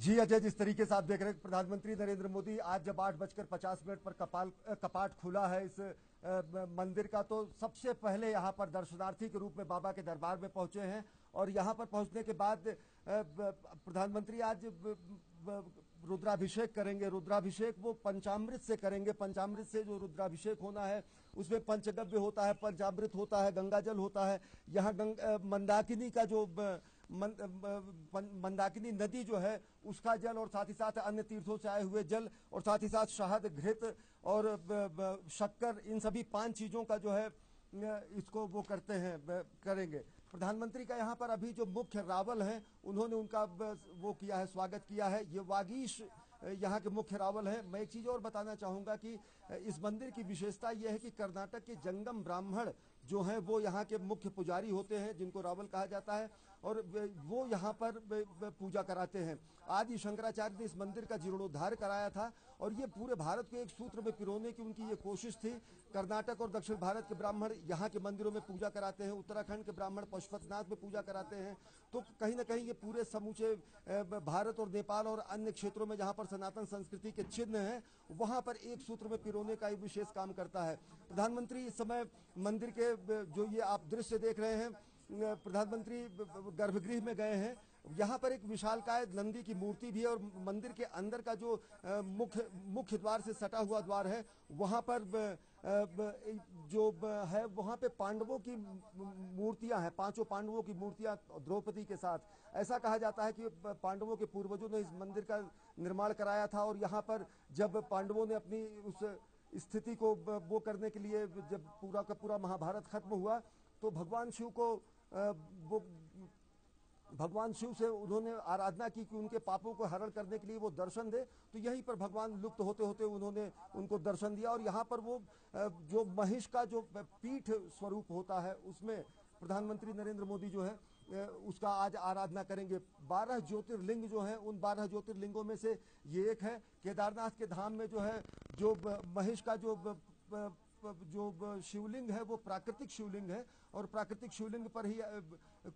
जी अजय, जिस तरीके से आप देख रहे हैं प्रधानमंत्री नरेंद्र मोदी आज जब 8:50 पर कपाट खुला है इस मंदिर का, तो सबसे पहले यहाँ पर दर्शनार्थी के रूप में बाबा के दरबार में पहुंचे हैं। और यहाँ पर पहुंचने के बाद प्रधानमंत्री आज रुद्राभिषेक करेंगे। रुद्राभिषेक वो पंचामृत से करेंगे। पंचामृत से जो रुद्राभिषेक होना है उसमें पंचगव्य होता है, पंचामृत होता है, गंगाजल होता है। यहाँ मंदाकिनी का जो मंदाकिनी नदी जो है उसका जल, और साथ ही साथ अन्य तीर्थों से आए हुए जल, और साथ ही साथ शहद, घृत और शक्कर, इन सभी 5 चीजों का जो है इसको वो करते हैं, करेंगे। प्रधानमंत्री का यहाँ पर अभी जो मुख्य रावल हैं उन्होंने उनका वो किया है, स्वागत किया है। ये वागीश यहाँ के मुख्य रावल हैं। मैं एक चीज और बताना चाहूंगा कि इस मंदिर की विशेषता यह है कि कर्नाटक के जंगम ब्राह्मण जो हैं वो यहाँ के मुख्य पुजारी होते हैं, जिनको रावल कहा जाता है, और वो यहाँ पर पूजा कराते हैं। आदि शंकराचार्य ने इस मंदिर का जीर्णोद्धार कराया था, और ये पूरे भारत को एक सूत्र में पिरोने की उनकी ये कोशिश थी। कर्नाटक और दक्षिण भारत के ब्राह्मण यहाँ के मंदिरों में पूजा कराते हैं, उत्तराखंड के ब्राह्मण पशुपतिनाथ में पूजा कराते हैं। तो कहीं ना कहीं ये पूरे समूचे भारत और नेपाल और अन्य क्षेत्रों में जहाँ पर सनातन संस्कृति के चिन्ह हैं वहाँ पर एक सूत्र में पिरोने का एक विशेष काम करता है। प्रधानमंत्री इस समय मंदिर के जो ये आप दृश्य देख रहे हैं, प्रधानमंत्री गर्भगृह में गए हैं। यहाँ पर एक विशालकाय नंदी की मूर्ति भी है, और मंदिर के अंदर का जो मुख्य द्वार से सटा हुआ द्वार है वहाँ पर जो है वहाँ पे पांडवों की मूर्तियां हैं, 5 पांडवों की मूर्तियां द्रौपदी के साथ। ऐसा कहा जाता है कि पांडवों के पूर्वजों ने इस मंदिर का निर्माण कराया था, और यहाँ पर जब पांडवों ने अपनी उस स्थिति को वो करने के लिए जब पूरा का पूरा महाभारत खत्म हुआ तो भगवान शिव से उन्होंने आराधना की कि उनके पापों को हरण करने के लिए वो दर्शन दे। तो यहीं पर भगवान लुप्त होते होते उन्होंने उनको दर्शन दिया, और यहाँ पर वो जो महिष का जो पीठ स्वरूप होता है उसमें प्रधानमंत्री नरेंद्र मोदी जो है उसका आज आराधना करेंगे। 12 ज्योतिर्लिंग जो हैं उन 12 ज्योतिर्लिंगों में से ये एक है। केदारनाथ के धाम में जो है जो महिष का जो शिवलिंग है वो प्राकृतिक शिवलिंग है, और प्राकृतिक शिवलिंग पर ही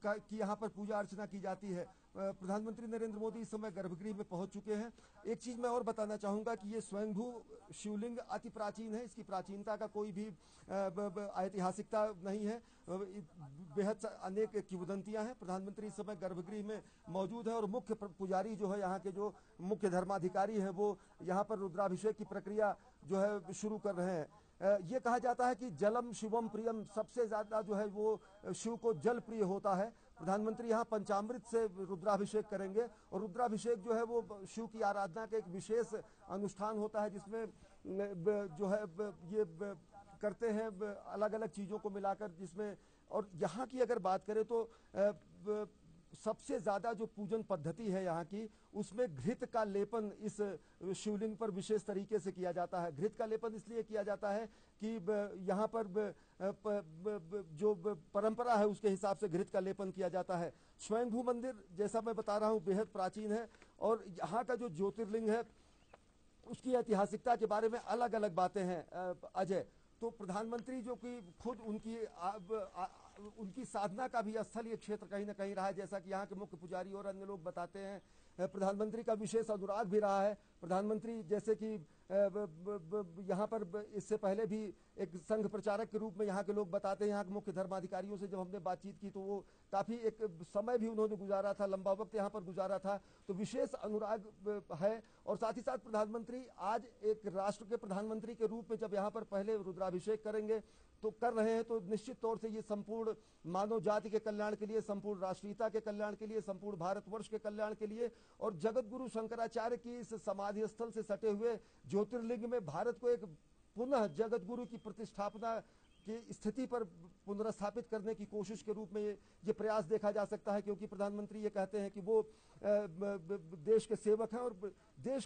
की यहाँ पर पूजा अर्चना की जाती है। प्रधानमंत्री नरेंद्र मोदी इस समय गर्भगृह में पहुंच चुके हैं। एक चीज मैं और बताना चाहूंगा कि ये स्वयंभू शिवलिंग अति प्राचीन है। इसकी प्राचीनता का कोई भी ऐतिहासिकता नहीं है, बेहद अनेक किंवदंतियां हैं। प्रधानमंत्री इस समय गर्भगृह में मौजूद है, और मुख्य पुजारी जो है, यहाँ के जो मुख्य धर्माधिकारी हैं, वो यहाँ पर रुद्राभिषेक की प्रक्रिया जो है शुरू कर रहे हैं। ये कहा जाता है कि जलम शिवम प्रियम, सबसे ज्यादा जो है वो शिव को जल प्रिय होता है। प्रधानमंत्री यहाँ पंचामृत से रुद्राभिषेक करेंगे, और रुद्राभिषेक जो है वो शिव की आराधना का एक विशेष अनुष्ठान होता है, जिसमें जो है ये करते हैं अलग अलग चीजों को मिलाकर, जिसमें, और यहाँ की अगर बात करें तो सबसे ज्यादा जो पूजन पद्धति है यहाँ की, उसमें घृत का लेपन इस शिवलिंग पर विशेष तरीके से किया जाता है। घृत का लेपन इसलिए किया जाता है कि यहाँ पर जो परंपरा है उसके हिसाब से घृत का लेपन किया जाता है। स्वयंभू मंदिर जैसा मैं बता रहा हूँ बेहद प्राचीन है, और यहाँ का जो ज्योतिर्लिंग है उसकी ऐतिहासिकता के बारे में अलग अलग बातें हैं अजय। तो प्रधानमंत्री जो कि खुद उनकी साधना का भी स्थल ये क्षेत्र कहीं ना कहीं रहा है, जैसा कि यहाँ के मुख्य पुजारी और अन्य लोग बताते हैं। प्रधानमंत्री का विशेष अनुराग भी रहा है। प्रधानमंत्री जैसे कि यहाँ पर इससे पहले भी एक संघ प्रचारक के रूप में यहाँ के लोग बताते हैं, यहाँ के मुख्य धर्माधिकारियों से जब हमने बातचीत की तो वो काफी एक समय भी उन्होंने गुजारा था, लंबा वक्त यहाँ पर गुजारा था, तो विशेष अनुराग है। और साथ ही साथ प्रधानमंत्री आज एक राष्ट्र के प्रधानमंत्री के रूप में जब यहाँ पर पहले रुद्राभिषेक करेंगे तो कर रहे हैं, तो निश्चित तौर से ये संपूर्ण मानव जाति के कल्याण के लिए, संपूर्ण राष्ट्रीयता के कल्याण के लिए, संपूर्ण भारतवर्ष के कल्याण के लिए, और जगत गुरु शंकराचार्य की इस समाधि स्थल से सटे हुए ज्योतिर्लिंग में भारत को एक पुनः जगत गुरु की प्रतिष्ठापना की स्थिति पर पुनर्स्थापित करने की कोशिश के रूप में ये प्रयास देखा जा सकता है। क्योंकि प्रधानमंत्री ये कहते हैं कि वो देश के सेवक हैं, और देश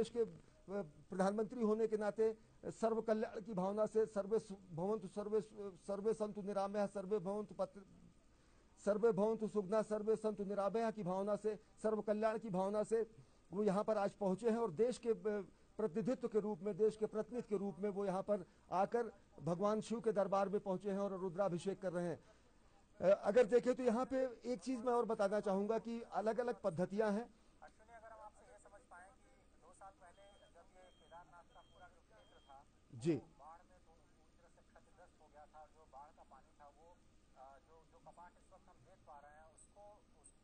के प्रधानमंत्री होने के नाते सर्व कल्याण की भावना से सर्वे संतु निरामया सर्वे भवन्तु सुखना सर्वे संतु निरामया की भावना से, सर्व कल्याण की भावना से वो यहाँ पर आज पहुंचे हैं, और देश के प्रतिनिधित्व के रूप में, देश के प्रतिनिधि के रूप में वो यहाँ पर आकर भगवान शिव के दरबार में पहुंचे हैं और रुद्राभिषेक कर रहे हैं। अगर देखें तो यहाँ पे एक चीज मैं और बताना चाहूंगा कि अलग अलग पद्धतियां हैं। अश्विनी, अगर हम आपसे ये समझ पाए कि 2 साल पहले जब ये केदारनाथ का पूरा जो क्षेत्र था वो जी बाढ़ में पूरी तरह से क्षतिग्रस्त हो गया था, और जो बाढ़ का पानी था वो जो जो कपाट इस वक्त हम देख पा रहे हैं उसको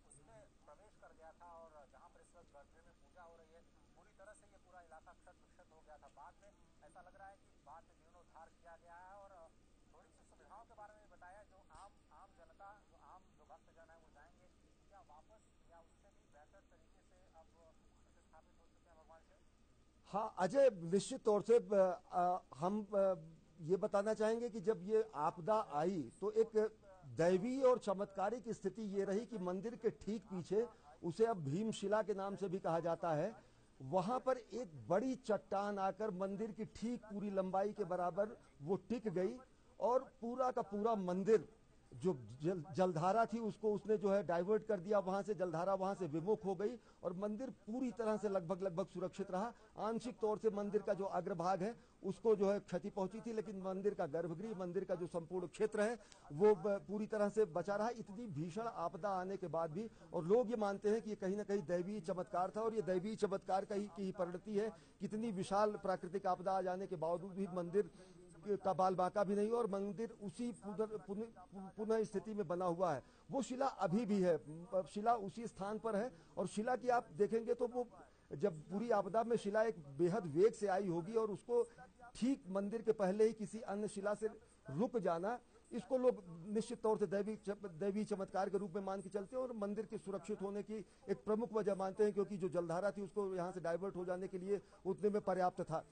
उसमें प्रवेश कर गया था, और जहाँ पर इस वक्त गर्भगृह में पूजा हो रही है पूरी तरह से ये पूरा इलाका क्षत विक्षत हो गया था। बाद में ऐसा लग रहा है कि बाद में जीर्णोद्धार किया गया है, और थोड़ी सी सुविधाओं के बारे में भी बताया। जो आम आम जनता, जो आम जो भक्तजन है वो जाएंगे, क्या वापस या उससे भी बेहतर तरीके से अब प्रतिस्थापित हो चुके हैं भगवान शिव? हाँ अजय, निश्चित तौर से हम ये बताना चाहेंगे कि जब ये आपदा आई तो एक दैवीय और चमत्कारिक स्थिति ये रही कि मंदिर के ठीक पीछे, उसे अब भीमशिला के नाम से भी कहा जाता है, वहां पर एक बड़ी चट्टान आकर मंदिर की ठीक पूरी लंबाई के बराबर वो टिक गई, और पूरा का पूरा मंदिर जो जलधारा थी उसको उसने जो है डाइवर्ट कर दिया, वहां से जलधारा वहां से विमुख हो गई और मंदिर पूरी तरह से लगभग लगभग सुरक्षित रहा। आंशिक तौर से मंदिर का जो अग्रभाग है उसको जो है क्षति पहुंची थी, लेकिन मंदिर का गर्भगृह, मंदिर का जो संपूर्ण क्षेत्र है वो पूरी तरह से बचा रहा इतनी भीषण आपदा आने के बाद भी। और लोग ये मानते हैं कि ये कहीं ना कहीं दैवीय चमत्कार था, और ये दैवीय चमत्कार का की ही परिणति है। कितनी विशाल प्राकृतिक आपदा आ जाने के बावजूद भी मंदिर का बाल बांका भी नहीं, और मंदिर उसी पुनः स्थिति में बना हुआ है। वो शिला अभी भी है, शिला उसी स्थान पर है, और शिला की आप देखेंगे तो वो जब पूरी आपदा में शिला एक बेहद वेग से आई होगी, और उसको ठीक मंदिर के पहले ही किसी अन्य शिला से रुक जाना, इसको लोग निश्चित तौर से दैवी चमत्कार के रूप में मान के चलते हैं, और मंदिर के सुरक्षित होने की एक प्रमुख वजह मानते हैं, क्योंकि जो जलधारा थी उसको यहाँ से डाइवर्ट हो जाने के लिए उतने में पर्याप्त था।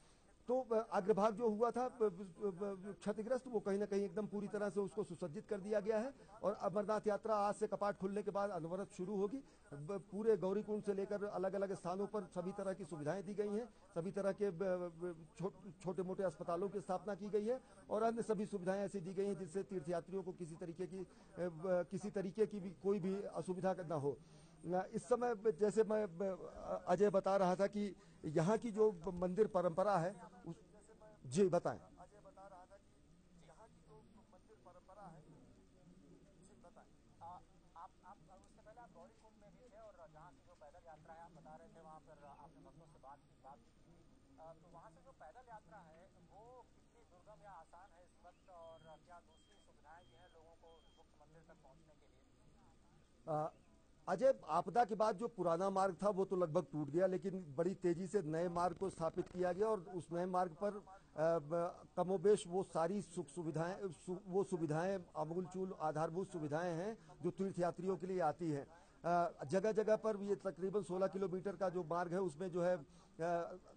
तो अग्रभाग जो हुआ था क्षतिग्रस्त, वो कहीं ना कहीं एकदम पूरी तरह से उसको सुसज्जित कर दिया गया है। और अमरनाथ यात्रा आज से कपाट खुलने के बाद अनवरत शुरू होगी। पूरे गौरीकुंड से लेकर अलग अलग स्थानों पर सभी तरह की सुविधाएं दी गई हैं, सभी तरह के छोटे मोटे अस्पतालों की स्थापना की गई है, और अन्य सभी सुविधाएं ऐसी दी गई हैं जिससे तीर्थयात्रियों को किसी तरीके की भी कोई भी असुविधा न हो। इस समय जैसे मैं अजय बता रहा था कि यहाँ की जो मंदिर परंपरा है उस, जी बताएं। अजय बता रहा था कि यहाँ की जो मंदिर परंपरा है, जी बताएं। आप उससे पहले आप गौरी कुंड में भी थे, और जहाँ की जो पैदल यात्रा है आप बता रहे थे, वहाँ पर आपने भक्तों से बात भी की थी। तो वहाँ से जो पैदल यात्रा है वो कितनी दुर्गम या आसान है इस वक्त, और क्या दूसरी सुविधाएं भी हैं लोगों को मुख्य मंदिर तक पहुँचने के लिए? अजय, आपदा के बाद जो पुराना मार्ग था वो तो लगभग टूट गया, लेकिन बड़ी तेजी से नए मार्ग को स्थापित किया गया, और उस नए मार्ग पर कमोबेश वो सारी वो सुविधाएं, अमूलचूल आधारभूत सुविधाएं हैं जो तीर्थयात्रियों के लिए आती हैं। जगह जगह पर ये तकरीबन 16 किलोमीटर का जो मार्ग है उसमें जो है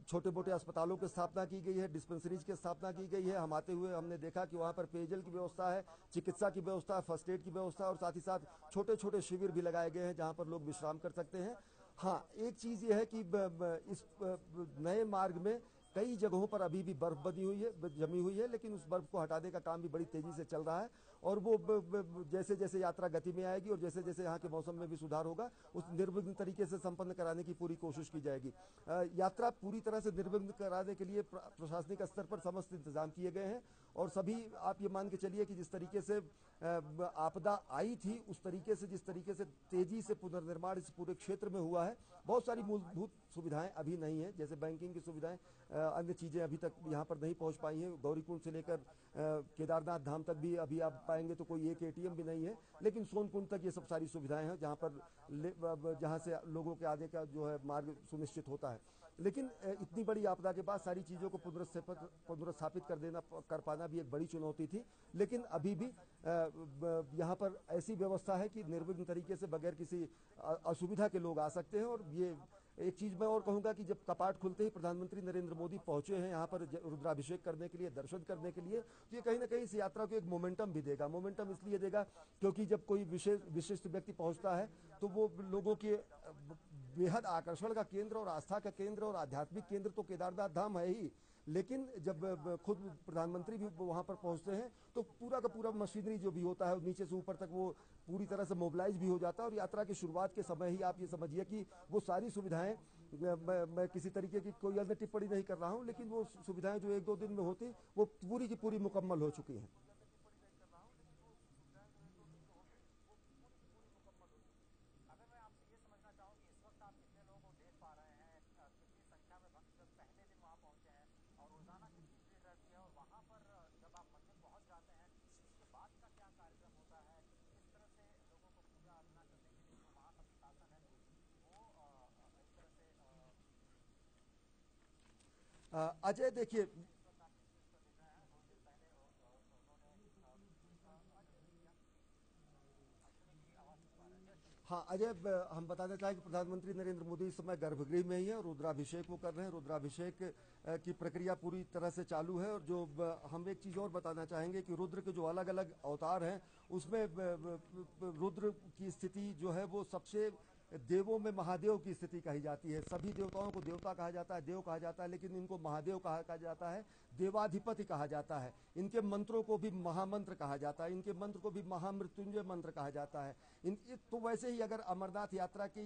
छोटे मोटे अस्पतालों की स्थापना की गई है, डिस्पेंसरीज की स्थापना की गई है। हम आते हुए हमने देखा कि वहाँ पर पेयजल की व्यवस्था है, चिकित्सा की व्यवस्था है, फर्स्ट एड की व्यवस्था, और साथ ही साथ छोटे छोटे शिविर भी लगाए गए हैं जहाँ पर लोग विश्राम कर सकते हैं। हाँ, एक चीज ये है कि इस नए मार्ग में कई जगहों पर अभी भी बर्फ बनी हुई है, जमी हुई है, लेकिन उस बर्फ को हटाने का काम भी बड़ी तेजी से चल रहा है, और वो जैसे जैसे यात्रा गति में आएगी और जैसे जैसे यहाँ के मौसम में भी सुधार होगा उस निर्विघ्न तरीके से संपन्न कराने की पूरी कोशिश की जाएगी। यात्रा पूरी तरह से निर्विघ्न कराने के लिए प्रशासनिक स्तर पर समस्त इंतजाम किए गए हैं, और सभी आप ये मान के चलिए कि जिस तरीके से आपदा आई थी उस तरीके से, जिस तरीके से तेजी से पुनर्निर्माण इस पूरे क्षेत्र में हुआ है, बहुत सारी मूलभूत सुविधाएं अभी नहीं है, जैसे बैंकिंग की सुविधाएं, अन्य चीजें अभी तक यहाँ पर नहीं पहुंच पाई हैं। गौरीकुंड से लेकर केदारनाथ धाम तक भी अभी आप पाएंगे तो कोई एक एटीएम भी नहीं है, लेकिन सोनकुंड तक ये सब सारी सुविधाएं हैं जहाँ से लोगों के आने का जो है मार्ग सुनिश्चित होता है। लेकिन इतनी बड़ी आपदा के बाद सारी चीजों को पुनर्स्थापित कर पाना भी एक बड़ी चुनौती थी, लेकिन अभी भी यहाँ पर ऐसी व्यवस्था है कि निर्विघ्न तरीके से बगैर किसी असुविधा के लोग आ सकते हैं। और ये एक चीज मैं और कहूंगा कि जब कपाट खुलते ही प्रधानमंत्री नरेंद्र मोदी पहुंचे हैं यहाँ पर रुद्राभिषेक करने के लिए, दर्शन करने के लिए, तो ये कहीं ना कहीं इस यात्रा को एक मोमेंटम भी देगा। मोमेंटम इसलिए देगा क्योंकि जब कोई विशिष्ट व्यक्ति पहुंचता है तो वो लोगों के बेहद आकर्षण का केंद्र और आस्था का केंद्र और आध्यात्मिक केंद्र तो केदारनाथ धाम है ही, लेकिन जब खुद प्रधानमंत्री भी वहां पर पहुंचते हैं तो पूरा का पूरा मशीनरी जो भी होता है नीचे से ऊपर तक वो पूरी तरह से मोबिलाइज भी हो जाता है। और यात्रा की शुरुआत के समय ही आप ये समझिए कि वो सारी सुविधाएं, मैं किसी तरीके की कोई अन्य टिप्पणी नहीं कर रहा हूं, लेकिन वो सुविधाएं जो 1-2 दिन में होती वो पूरी की पूरी मुकम्मल हो चुकी हैं। होता है, इस तरह से लोगों को पूजा अर्चना करने के लिए जो वहाँ का शासन है वो एक तरह से अजय देखिए, इस वक्त आप न्यूज पर देख रहे हैं, थोड़ी देर पहले उन्होंने अश्विनी की आवाज सुन पा रहे हैं। जय अश्विनी। हाँ अजय, हम बताना चाहेंगे प्रधानमंत्री नरेंद्र मोदी इस समय गर्भगृह में ही है और रुद्राभिषेक वो कर रहे हैं। रुद्राभिषेक की प्रक्रिया पूरी तरह से चालू है। और जो हम एक चीज़ और बताना चाहेंगे कि रुद्र के जो अलग अलग अवतार हैं उसमें रुद्र की स्थिति जो है वो सबसे देवों में महादेव की स्थिति कही जाती है। सभी देवताओं को देवता कहा जाता है, देव कहा जाता है, लेकिन इनको महादेव कहा जाता है, देवाधिपति कहा जाता है। इनके मंत्रों को भी महामंत्र कहा जाता है, इनके मंत्र को भी महामृत्युंजय मंत्र कहा जाता है। तो वैसे ही अगर अमरनाथ यात्रा की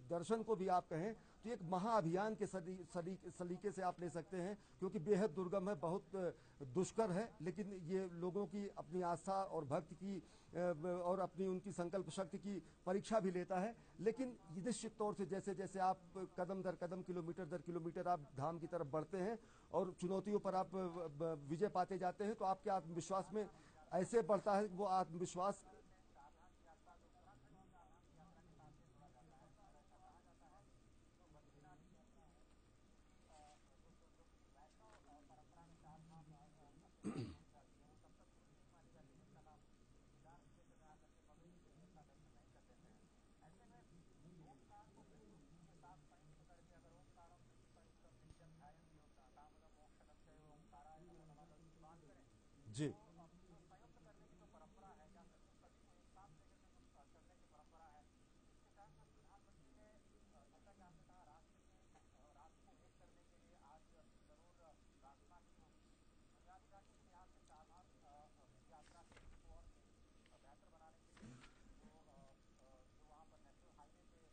दर्शन को भी आप कहें तो एक महाअभियान के सलीके से आप ले सकते हैं, क्योंकि बेहद दुर्गम है, बहुत दुष्कर है, लेकिन ये लोगों की अपनी आस्था और भक्ति की और अपनी उनकी संकल्प शक्ति की परीक्षा भी लेता है। लेकिन निश्चित तौर से जैसे जैसे आप कदम दर कदम, किलोमीटर दर किलोमीटर आप धाम की तरफ बढ़ते हैं और चुनौतियों पर आप विजय पाते जाते हैं, तो आपके आत्मविश्वास में ऐसे बढ़ता है वो आत्मविश्वास। चारधाम की यात्रा जो उत्तराखंड की चारधाम की यात्रा के साथ में जोड़ा जाता है और ऐसा कहा जाता है कि जो बद्रीनाथ की यात्रा है, क्योंकि जो वैष्णव परंपरा में चारधाम के साथ जोड़ी जाती है, वो तब तक पूरी नहीं मानी जाती जब तक आप केदार क्षेत्र में आकर के पवित्र क्षेत्र का दर्शन नहीं कर लेते हैं। ऐसे में ओमकार को के साथ संयुक्त करके अगर ओमकारम कृति संयुक्तम नित्यम ध्यायन्ति योगिनः कामदम मोक्षदम च ओमकाराय नमो नमः का उसकी बात करें जी। तो जो संयुक्त करने की जो परंपरा है या फिर जो सभी को एक साथ लेकर के जो चलने की परंपरा है, इसके तहत में प्रधानमंत्री ने जैसा कि आपने कहा राष्ट्र को एक करने के लिए आज जरूर प्रार्थना की होगी। बुनियादी ढांचे के लिहाज से चारधाम की यात्रा के रूट को और भी बेहतर बनाने के लिए जो वहाँ पर नेशनल हाईवे के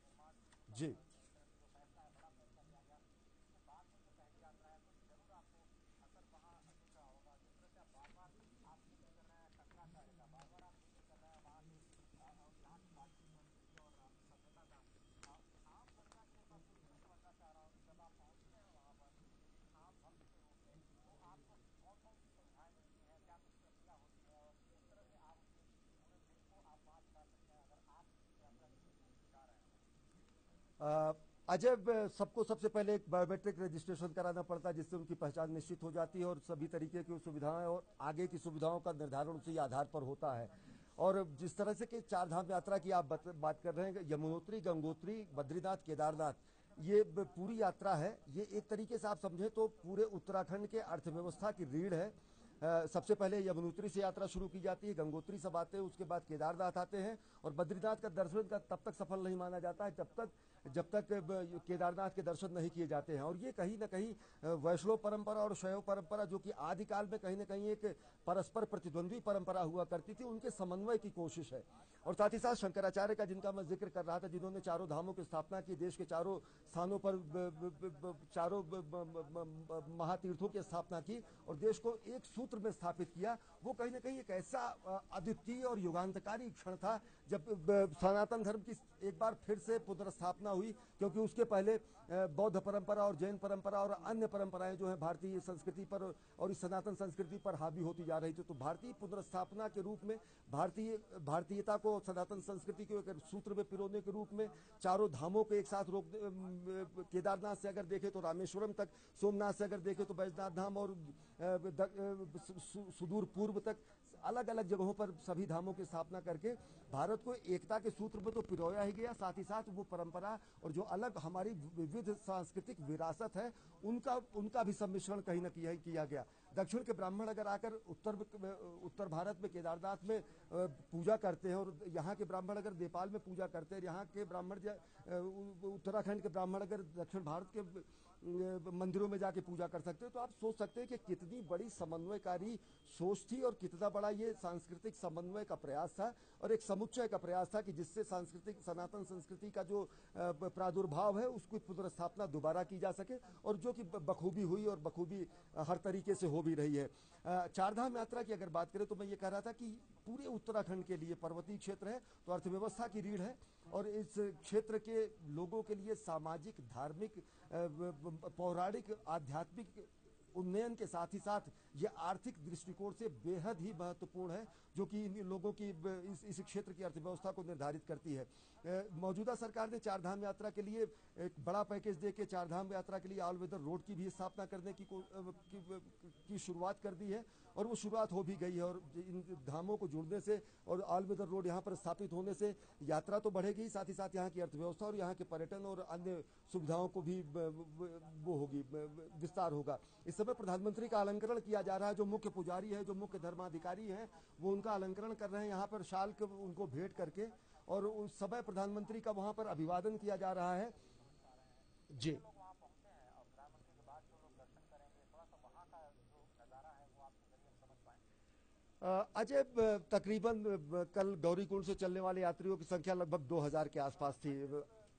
निर्माण की जी। एक तरह से जो फैसला है, बड़ा फैसला लिया गया, इसके बाद में जो पहली यात्रा है तो जरूर आपको असर वहाँ दिख रहा होगा। जिस तरह से आप बार बार आप जिक्र कर रहे हैं शंकराचार्य का, बार बार आप जिक्र कर रहे हैं वहाँ के यहाँ की प्राचीन संस्कृति और सभ्यता का। आम जनता के मैं फिर से समझना चाह रहा हूँ कि जब आप पहुँचते हैं वहाँ पर एक आम भक्त के रूप में, तो आपको कौन कौन सी सुविधाएं मिलती हैं, क्या कुछ प्रक्रिया होती है और किस तरह से आप अपने पूरे दिन को आप वहाँ बिता सकते हैं अगर आप इस यात्रा के लिए जा रहे हैं तो। अजय, सबको सबसे पहले एक बायोमेट्रिक रजिस्ट्रेशन कराना पड़ता है, जिससे उनकी पहचान निश्चित हो जाती है और सभी तरीके की सुविधाएं और आगे की सुविधाओं का निर्धारण उसी आधार पर होता है। और जिस तरह से कि चारधाम यात्रा की आप बात कर रहे हैं, यमुनोत्री, गंगोत्री, बद्रीनाथ, केदारनाथ, ये पूरी यात्रा है। ये एक तरीके से आप समझें तो पूरे उत्तराखंड के अर्थव्यवस्था की रीढ़ है। सबसे पहले यमुनोत्री से यात्रा शुरू की जाती है, गंगोत्री सब आते हैं, उसके बाद केदारनाथ आते हैं। और बद्रीनाथ का दर्शन का तब तक सफल नहीं माना जाता है जब तक केदारनाथ के दर्शन नहीं किए जाते हैं। और ये कहीं ना कहीं वैष्णव परंपरा और शैव परंपरा, जो कि आदिकाल में कहीं ना कहीं एक परस्पर प्रतिद्वंद्वी परंपरा हुआ करती थी, उनके समन्वय की कोशिश है। और साथ ही साथ शंकराचार्य का, जिनका मैं जिक्र कर रहा था, जिन्होंने चारों धामों की स्थापना की, देश के चारों स्थानों पर चारों महातीर्थों की स्थापना की और देश को एक सूत्र में स्थापित किया, वो कहीं ना कहीं एक ऐसा अद्वितीय और युगांतकारी क्षण था जब सनातन धर्म की एक बार फिर से पुनर्स्थापना हुई। क्योंकि उसके पहले बौद्ध परंपरा और जैन परंपरा और अन्य परंपराएं जो है भारतीय संस्कृति पर और इस सनातन संस्कृति पर हावी होती जा रही थी। तो भारतीय पुनर्स्थापना के रूप में भारतीयता को, सनातन संस्कृति को एक सूत्र में पिरोने के रूप में चारों धामों को एक साथ रोक, केदारनाथ से अगर देखें तो रामेश्वरम तक, सोमनाथ से अगर देखें तो बैजनाथ धाम और सुदूर पूर्व तक अलग अलग जगहों पर सभी धामों की स्थापना करके भारत को एकता के सूत्र में तो पिरोया ही गया, साथ ही साथ वो परंपरा और जो अलग हमारी विविध सांस्कृतिक विरासत है उनका भी सम्मिश्रण कहीं न कहीं किया गया। दक्षिण के ब्राह्मण अगर आकर उत्तर भारत में केदारनाथ में पूजा करते हैं और यहाँ के ब्राह्मण अगर नेपाल में पूजा करते हैं, यहाँ के ब्राह्मण उत्तराखंड के ब्राह्मण अगर दक्षिण भारत के मंदिरों में जाके पूजा कर सकते हैं, तो आप सोच सकते हैं कि कितनी बड़ी समन्वयकारी सोच थी और कितना बड़ा ये सांस्कृतिक समन्वय का प्रयास था और एक समुच्चय का प्रयास था कि जिससे सांस्कृतिक सनातन संस्कृति का जो प्रादुर्भाव है उसकी पुनर्स्थापना दोबारा की जा सके, और जो कि बखूबी हुई और बखूबी हर तरीके से हो भी रही है। चारधाम यात्रा की अगर बात करें तो मैं ये कह रहा था कि पूरे उत्तराखंड के लिए पर्वतीय क्षेत्र है तो अर्थव्यवस्था की रीढ़ है और इस क्षेत्र के लोगों के लिए सामाजिक, धार्मिक, पौराणिक, आध्यात्मिक उन्नयन के साथ ही साथ ये आर्थिक दृष्टिकोण से बेहद ही महत्वपूर्ण है, जो कि इन लोगों की इस क्षेत्र की अर्थव्यवस्था को निर्धारित करती है। मौजूदा सरकार ने चार धाम यात्रा के लिए एक बड़ा पैकेज देके चार धाम यात्रा के लिए ऑल वेदर रोड की भी स्थापना करने की शुरुआत कर दी है, और वो शुरुआत हो भी गई है। और इन धामों को जुड़ने से और ऑल वेदर रोड यहाँ पर स्थापित होने से यात्रा तो बढ़ेगी, साथ ही साथ यहाँ की अर्थव्यवस्था और यहाँ के पर्यटन और अन्य सुविधाओं को भी वो होगी, विस्तार होगा। इस समय प्रधानमंत्री का अलंकरण किया जा रहा है। जो मुख्य पुजारी है, जो मुख्य धर्माधिकारी हैं, वो उनका अलंकरण कर रहे हैं यहाँ पर शाल के उनको भेंट करके, और उस समय प्रधानमंत्री का वहाँ पर अभिवादन किया जा रहा है। जी, लोग वहाँ पहुंचे हैं और प्रधानमंत्री के बाद जो लोग दर्शन करेंगे, थोड़ा सा वहाँ का जो नज़ारा है वो आपके जरिए हम समझ पाएंगे। अजय, तकरीबन कल गौरीकुंड से चलने वाले यात्रियों की संख्या लगभग 2000 के आसपास थी।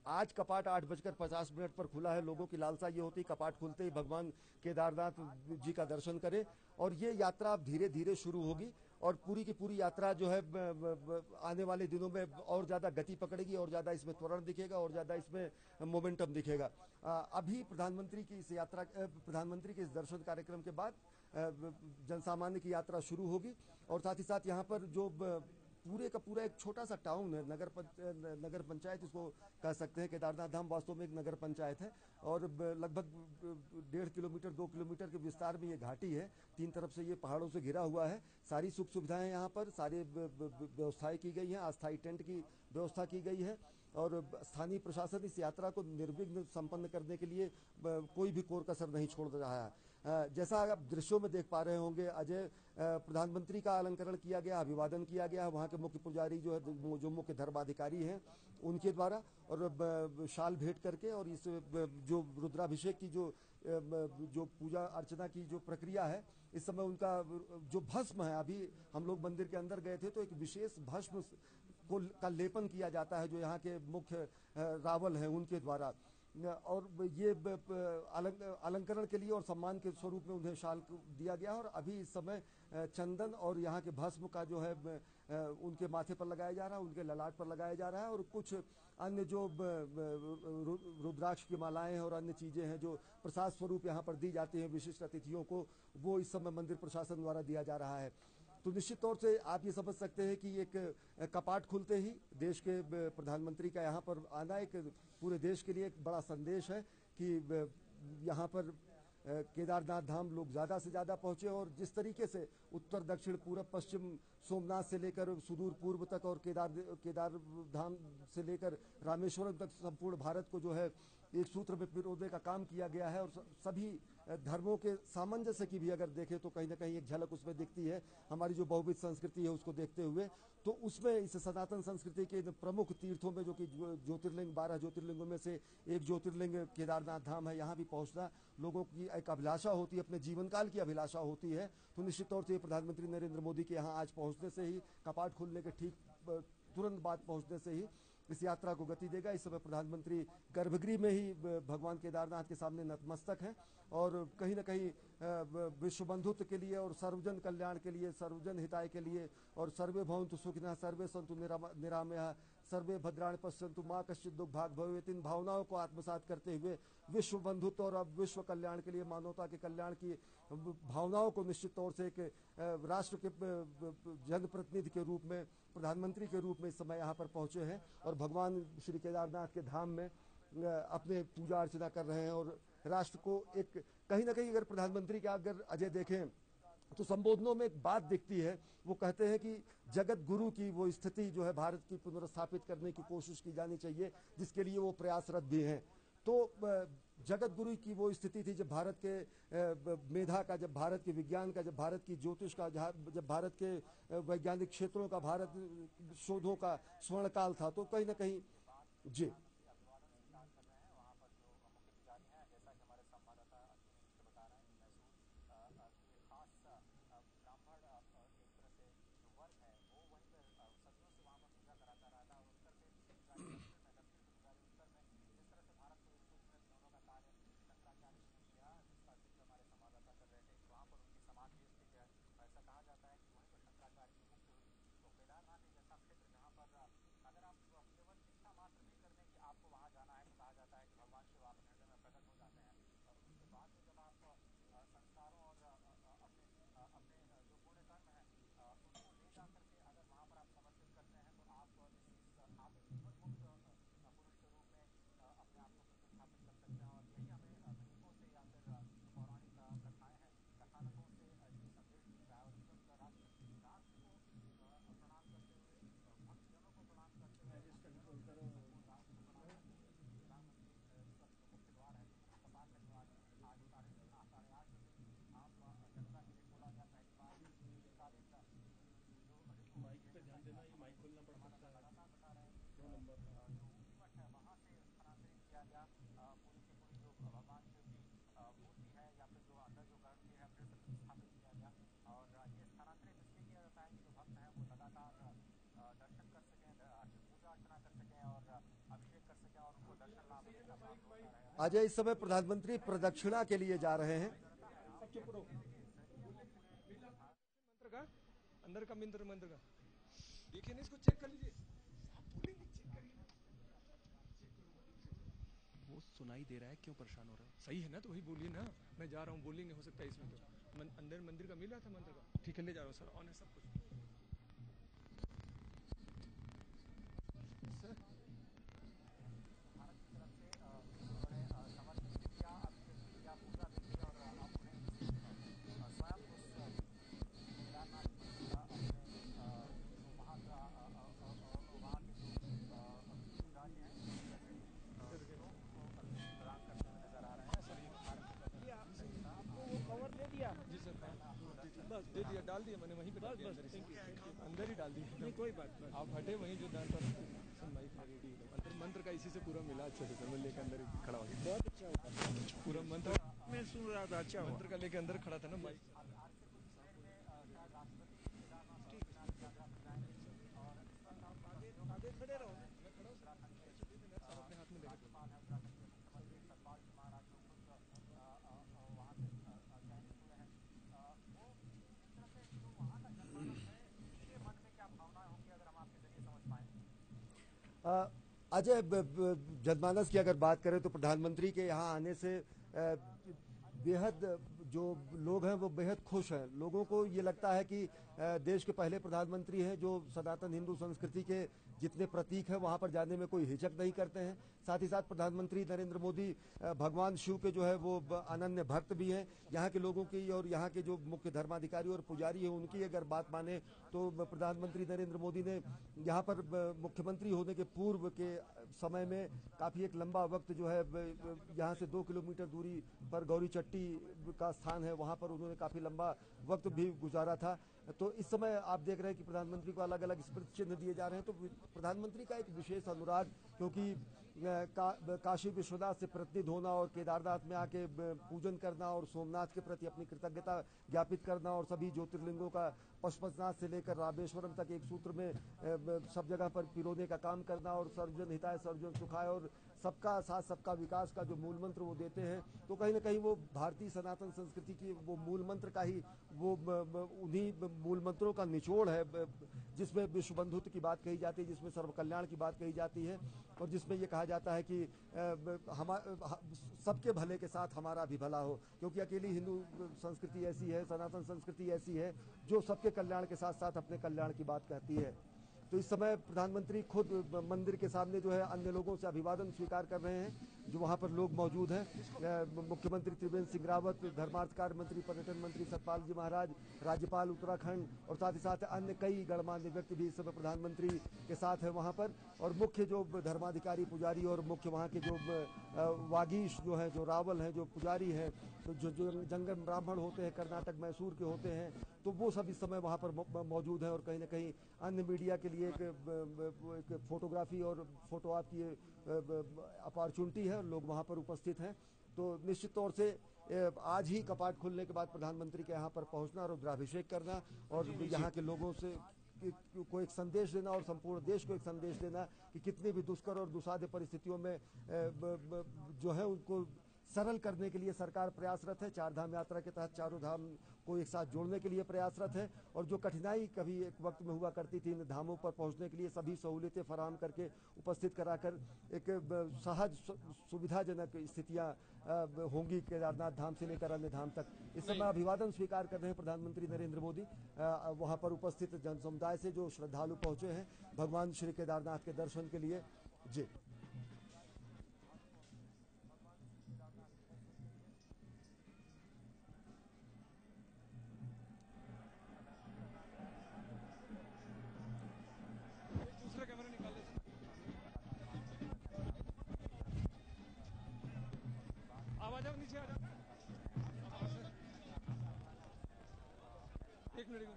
आज कपाट 8:50 पर खुला है। लोगों की लालसा ये होती कपाट खुलते ही भगवान केदारनाथ जी का दर्शन करें, और ये यात्रा अब धीरे धीरे शुरू होगी, और पूरी की पूरी यात्रा जो है आने वाले दिनों में और ज़्यादा गति पकड़ेगी, और ज़्यादा इसमें त्वरण दिखेगा, और ज़्यादा इसमें मोमेंटम दिखेगा। अभी प्रधानमंत्री की इस दर्शन कार्यक्रम के बाद जनसामान्य की यात्रा शुरू होगी, और साथ ही साथ यहाँ पर जो पूरे का पूरा एक छोटा सा टाउन है, नगर पंचायत इसको कह सकते हैं। केदारनाथ धाम वास्तव में एक नगर पंचायत है, और लगभग 1.5 किलोमीटर 2 किलोमीटर के विस्तार में ये घाटी है। 3 तरफ से ये पहाड़ों से घिरा हुआ है। सारी सुख सुविधाएं यहाँ पर, सारी व्यवस्थाएं की गई हैं। अस्थायी टेंट की व्यवस्था की गई है, और स्थानीय प्रशासन इस यात्रा को निर्विघ्न संपन्न करने के लिए कोई भी कोर कसर नहीं छोड़ रहा है। जैसा आप दृश्यों में देख पा रहे होंगे अजय, प्रधानमंत्री का अलंकरण किया गया, अभिवादन किया गया वहाँ के मुख्य पुजारी जो है, जो मुख्य धर्माधिकारी हैं उनके द्वारा, और शाल भेंट करके, और इस जो रुद्राभिषेक की जो पूजा अर्चना की जो प्रक्रिया है, इस समय उनका जो भस्म है, अभी हम लोग मंदिर के अंदर गए थे तो एक विशेष भस्म का लेपन किया जाता है, जो यहाँ के मुख्य रावल हैं उनके द्वारा, और ये अलंकरण के लिए और सम्मान के स्वरूप में उन्हें शाल दिया गया। और अभी इस समय चंदन और यहाँ के भस्म का जो है उनके माथे पर लगाया जा रहा है, उनके ललाट पर लगाया जा रहा है, और कुछ अन्य जो रुद्राक्ष की मालाएं और अन्य चीजें हैं जो प्रसाद स्वरूप यहाँ पर दी जाती हैं विशिष्ट अतिथियों को, वो इस समय मंदिर प्रशासन द्वारा दिया जा रहा है। तो निश्चित तौर से आप ये समझ सकते हैं कि एक कपाट खुलते ही देश के प्रधानमंत्री का यहाँ पर आना एक पूरे देश के लिए एक बड़ा संदेश है कि यहाँ पर केदारनाथ धाम लोग ज़्यादा से ज़्यादा पहुँचे, और जिस तरीके से उत्तर दक्षिण पूरब पश्चिम सोमनाथ से लेकर सुदूर पूर्व तक, और केदार धाम से लेकर रामेश्वरम तक संपूर्ण भारत को जो है एक सूत्र में पिरोने का काम किया गया है। और सभी धर्मों के सामंजस्य की भी अगर देखें तो कहीं ना कहीं एक झलक उसमें दिखती है। हमारी जो बहुविध संस्कृति है उसको देखते हुए, तो उसमें इस सनातन संस्कृति के प्रमुख तीर्थों में, जो कि ज्योतिर्लिंग 12 ज्योतिर्लिंगों में से एक ज्योतिर्लिंग केदारनाथ धाम है, यहाँ भी पहुँचना लोगों की एक अभिलाषा होती है, अपने जीवन काल की अभिलाषा होती है। तो निश्चित तौर से प्रधानमंत्री नरेंद्र मोदी के यहाँ आज पहुँचने से ही, कपाट खुलने के ठीक तुरंत बाद पहुँचने से ही इस यात्रा को गति देगा। इस समय प्रधानमंत्री गर्भगृह में ही भगवान केदारनाथ के सामने नतमस्तक हैं, और कहीं ना कहीं विश्व बंधुत्व के लिए और सर्वजन कल्याण के लिए, सर्वजन हिताय के लिए, और सर्वे भवन्तु सुखिनः सर्वे सन्तु निरामयाः सर्वे भद्राणि पश्यन्तु मां कश्चित् दुःखभाग् भवेत्, इन भावनाओं को आत्मसात करते हुए विश्व बंधुत्व और अब विश्व कल्याण के लिए, मानवता के कल्याण की भावनाओं को निश्चित तौर से एक राष्ट्र के जनप्रतिनिधि के रूप में, प्रधानमंत्री के रूप में इस समय यहाँ पर पहुंचे हैं, और भगवान श्री केदारनाथ के धाम में अपने पूजा अर्चना कर रहे हैं। और राष्ट्र को एक कहीं ना कहीं अगर प्रधानमंत्री का अगर अजय देखें तो संबोधनों में एक बात दिखती है, वो कहते हैं कि जगत गुरु की वो स्थिति जो है भारत की पुनर्स्थापित करने की कोशिश की जानी चाहिए, जिसके लिए वो प्रयासरत भी हैं। तो जगत गुरु की वो स्थिति थी जब भारत के मेधा का, जब भारत के विज्ञान का, जब भारत की ज्योतिष का, जब भारत के वैज्ञानिक क्षेत्रों का, भारत शोधों का स्वर्णकाल था। तो कहीं ना कहीं जी अभिवादन स्वीकार कर रहे हैं वहाँ पर जो मुख्य पुजारी हैं, जैसा कि हमारे संवाददाता अश्विनी मिश्र बता रहे हैं कि मैसूर की एक खास ब्राह्मण एक तरह से जो वर्ग है वो वहीं पर सदियों से वहाँ पर पूजा कराता रहा था, और उत्तर के पुजारी दक्षिण में, दक्षिण के पुजारी उत्तर में, जिस तरह से भारत को एक सूत्र में पिरोने का कार्य शंकराचार्य जी ने किया, जिसका जिक्र हमारे संवाददाता कर रहे थे कि वहाँ पर उनकी समाधि स्थित है। ऐसा कहा जाता है कि वहीं पर शंकराचार्य की मुक्ति हुई। तो केदारनाथ एक ऐसा क्षेत्र जहाँ पर अगर आप केवल इच्छा मात्र भी कर दें कि आपको वहाँ जाना है, तो कहा जाता है कि भगवान शिव आपके हृदय में प्रकट हो जाते हैं, और उसके बाद में जब आप संस्कार मठ है वहाँ से स्थानांतरित किया गया पूरी की पूरी जो भगवान शिव की मूर्ति है या फिर जो अंदर जो गर्भगृह है फिर से प्रतिस्थापित किया गया। और ये स्थानांतरित इसलिए किया जाता है कि जो भक्त हैं वो लगातार दर्शन कर सकें, पूजा अर्चना कर सकें और अभिषेक कर सकें और उनको दर्शन लाभ हमेशा प्राप्त होता रहे। आज इस समय प्रधानमंत्री प्रदक्षिणा के लिए जा रहे हैं। मंत्र का अंदर का मंत्र का देखिए ना, इसको चेक कर लीजिए। आप बोलेंगे चेक करिए, वो सुनाई दे रहा है, क्यों परेशान हो रहा है? सही है ना, तो वही बोलिए ना, मैं जा रहा हूँ, बोलेंगे, हो सकता है इसमें तो अंदर मंदिर का मिल रहा था मंत्र का, ठीक है ले जा रहा हूँ सर, ऑन है सब कुछ। भारत की तरफ से उन्होंने समर्पित भी किया, अभिषेक भी किया, पूजा भी की और अब उन्हें स्वयं उस केदारनाथ की अपने जो वहाँ का वहाँ के जो पुजारी हैं जो उनको अर्घ्य प्रदान करते हुए नजर आ रहे हैं। सर ये भारत की तरफ से आपको वो कवर दे दिया? जी सर, बस दे दिया, डाल दिया मैंने वहीं पे, डाल दिया अंदर ही डाल दिया। नहीं कोई बात नहीं, आप हटे वहीं जो डाल पर माइक में रेडी है अंदर। मंत्र का इसी से पूरा मिला अच्छे से, मैं लेकर अंदर ही खड़ा हो गया। बहुत अच्छा हुआ पूरा मंत्र, मैं सुन रहा था, अच्छा मंत्र का लेके अंदर खड़ा था ना माइक। आज से कुछ ही देर में शायद राष्ट्रपति केदारनाथ बद्रीनाथ की यात्रा पर जाएंगे और इस वक्त उनका सहयोग आगे खड़े रहो, मैं खड़ा हूँ उत्तराखंड के सर, अपने हाथ में लेकर राज्यपाल है, उत्तराखंड के मुख्यमंत्री सतपाल जी महाराज जो खुद वहाँ से चयनित हुए हैं। वो एक तरह से जो वहाँ का जनमानस है उसके मन में क्या भावनाएं होंगी अगर हम आपके जरिए समझ पाए? अजय, जनमानस की अगर बात करें तो प्रधानमंत्री के यहाँ आने से बेहद जो लोग हैं वो बेहद खुश हैं। लोगों को ये लगता है कि देश के पहले प्रधानमंत्री हैं जो सनातन हिंदू संस्कृति के जितने प्रतीक हैं वहां पर जाने में कोई हिचक नहीं करते हैं। साथ ही साथ प्रधानमंत्री नरेंद्र मोदी भगवान शिव के जो है वो अनन्य भक्त भी हैं। यहाँ के लोगों की और यहाँ के जो मुख्य धर्माधिकारी और पुजारी हैं उनकी अगर बात माने तो प्रधानमंत्री नरेंद्र मोदी ने यहाँ पर मुख्यमंत्री होने के पूर्व के समय में काफी एक लंबा वक्त जो है यहाँ से 2 किलोमीटर दूरी पर गौरी चट्टी का स्थान है, वहां पर उन्होंने काफी लंबा वक्त भी गुजारा था। तो इस समय आप देख रहे हैं कि प्रधानमंत्री को अलग अलग स्मृति चिन्ह दिए जा रहे हैं। तो प्रधानमंत्री का एक विशेष अनुराग, क्योंकि काशी विश्वनाथ से प्रतिनिधि होना और केदारनाथ में आके पूजन करना और सोमनाथ के प्रति अपनी कृतज्ञता ज्ञापित करना और सभी ज्योतिर्लिंगों का पशुपतिनाथ से लेकर रामेश्वरम तक एक सूत्र में सब जगह पर पिरोने का काम करना और सर्वजन हिताय सर्वजन सुखाय और सबका साथ सबका विकास का जो मूल मंत्र वो देते हैं, तो कहीं ना कहीं वो भारतीय सनातन संस्कृति की वो मूल मंत्र का ही वो उन्हीं मूल मंत्रों का निचोड़ है जिसमें विश्व बंधुत्व की बात कही जाती है, जिसमें सर्व कल्याण की बात कही जाती है और जिसमें ये कहा जाता है कि सबके भले के साथ हमारा भी भला हो, क्योंकि अकेली हिंदू संस्कृति ऐसी है, सनातन संस्कृति ऐसी है जो सबके कल्याण के साथ साथ अपने कल्याण की बात कहती है। तो इस समय प्रधानमंत्री खुद मंदिर के सामने जो है अन्य लोगों से अभिवादन स्वीकार कर रहे हैं जो वहां पर लोग मौजूद हैं। मुख्यमंत्री त्रिवेंद्र सिंह रावत, धर्मार्थ कार्य मंत्री, पर्यटन मंत्री सतपाल जी महाराज, राज्यपाल उत्तराखंड और साथ ही साथ अन्य कई गणमान्य व्यक्ति भी इस समय प्रधानमंत्री के साथ है वहां पर। और मुख्य जो धर्माधिकारी पुजारी और मुख्य वहां के जो वागीश जो है, जो रावल हैं, जो पुजारी हैं, तो जो जंगम ब्राह्मण होते हैं, कर्नाटक मैसूर के होते हैं, तो वो सब इस समय वहां पर मौजूद हैं। और कहीं ना कहीं अन्य मीडिया के लिए एक फोटोग्राफी और फोटो आप की अपॉर्चुनिटी है, लोग वहां पर उपस्थित हैं। तो निश्चित तौर से आज ही कपाट खुलने के बाद प्रधानमंत्री के यहाँ पर पहुंचना और रुद्राभिषेक करना और यहाँ के लोगों से को एक संदेश देना और संपूर्ण देश को एक संदेश देना कि कितनी भी दुष्कर और दुसाध्य परिस्थितियों में जो है उनको सरल करने के लिए सरकार प्रयासरत है। 4 धाम यात्रा के तहत चारों धाम को एक साथ जोड़ने के लिए प्रयासरत है और जो कठिनाई कभी एक वक्त में हुआ करती थी इन धामों पर पहुंचने के लिए सभी सहूलियतें फराहम करके उपस्थित कराकर एक सहज सुविधाजनक स्थितियां होंगी केदारनाथ धाम से लेकर अन्य धाम तक। इस समय अभिवादन स्वीकार कर रहे हैं प्रधानमंत्री नरेंद्र मोदी वहां पर उपस्थित जन समुदाय से जो श्रद्धालु पहुंचे हैं भगवान श्री केदारनाथ के दर्शन के लिए। जी दूसरा कैमरा निकाल लेते, आप आ जाओ नीचे आ जाओ। एक मिनट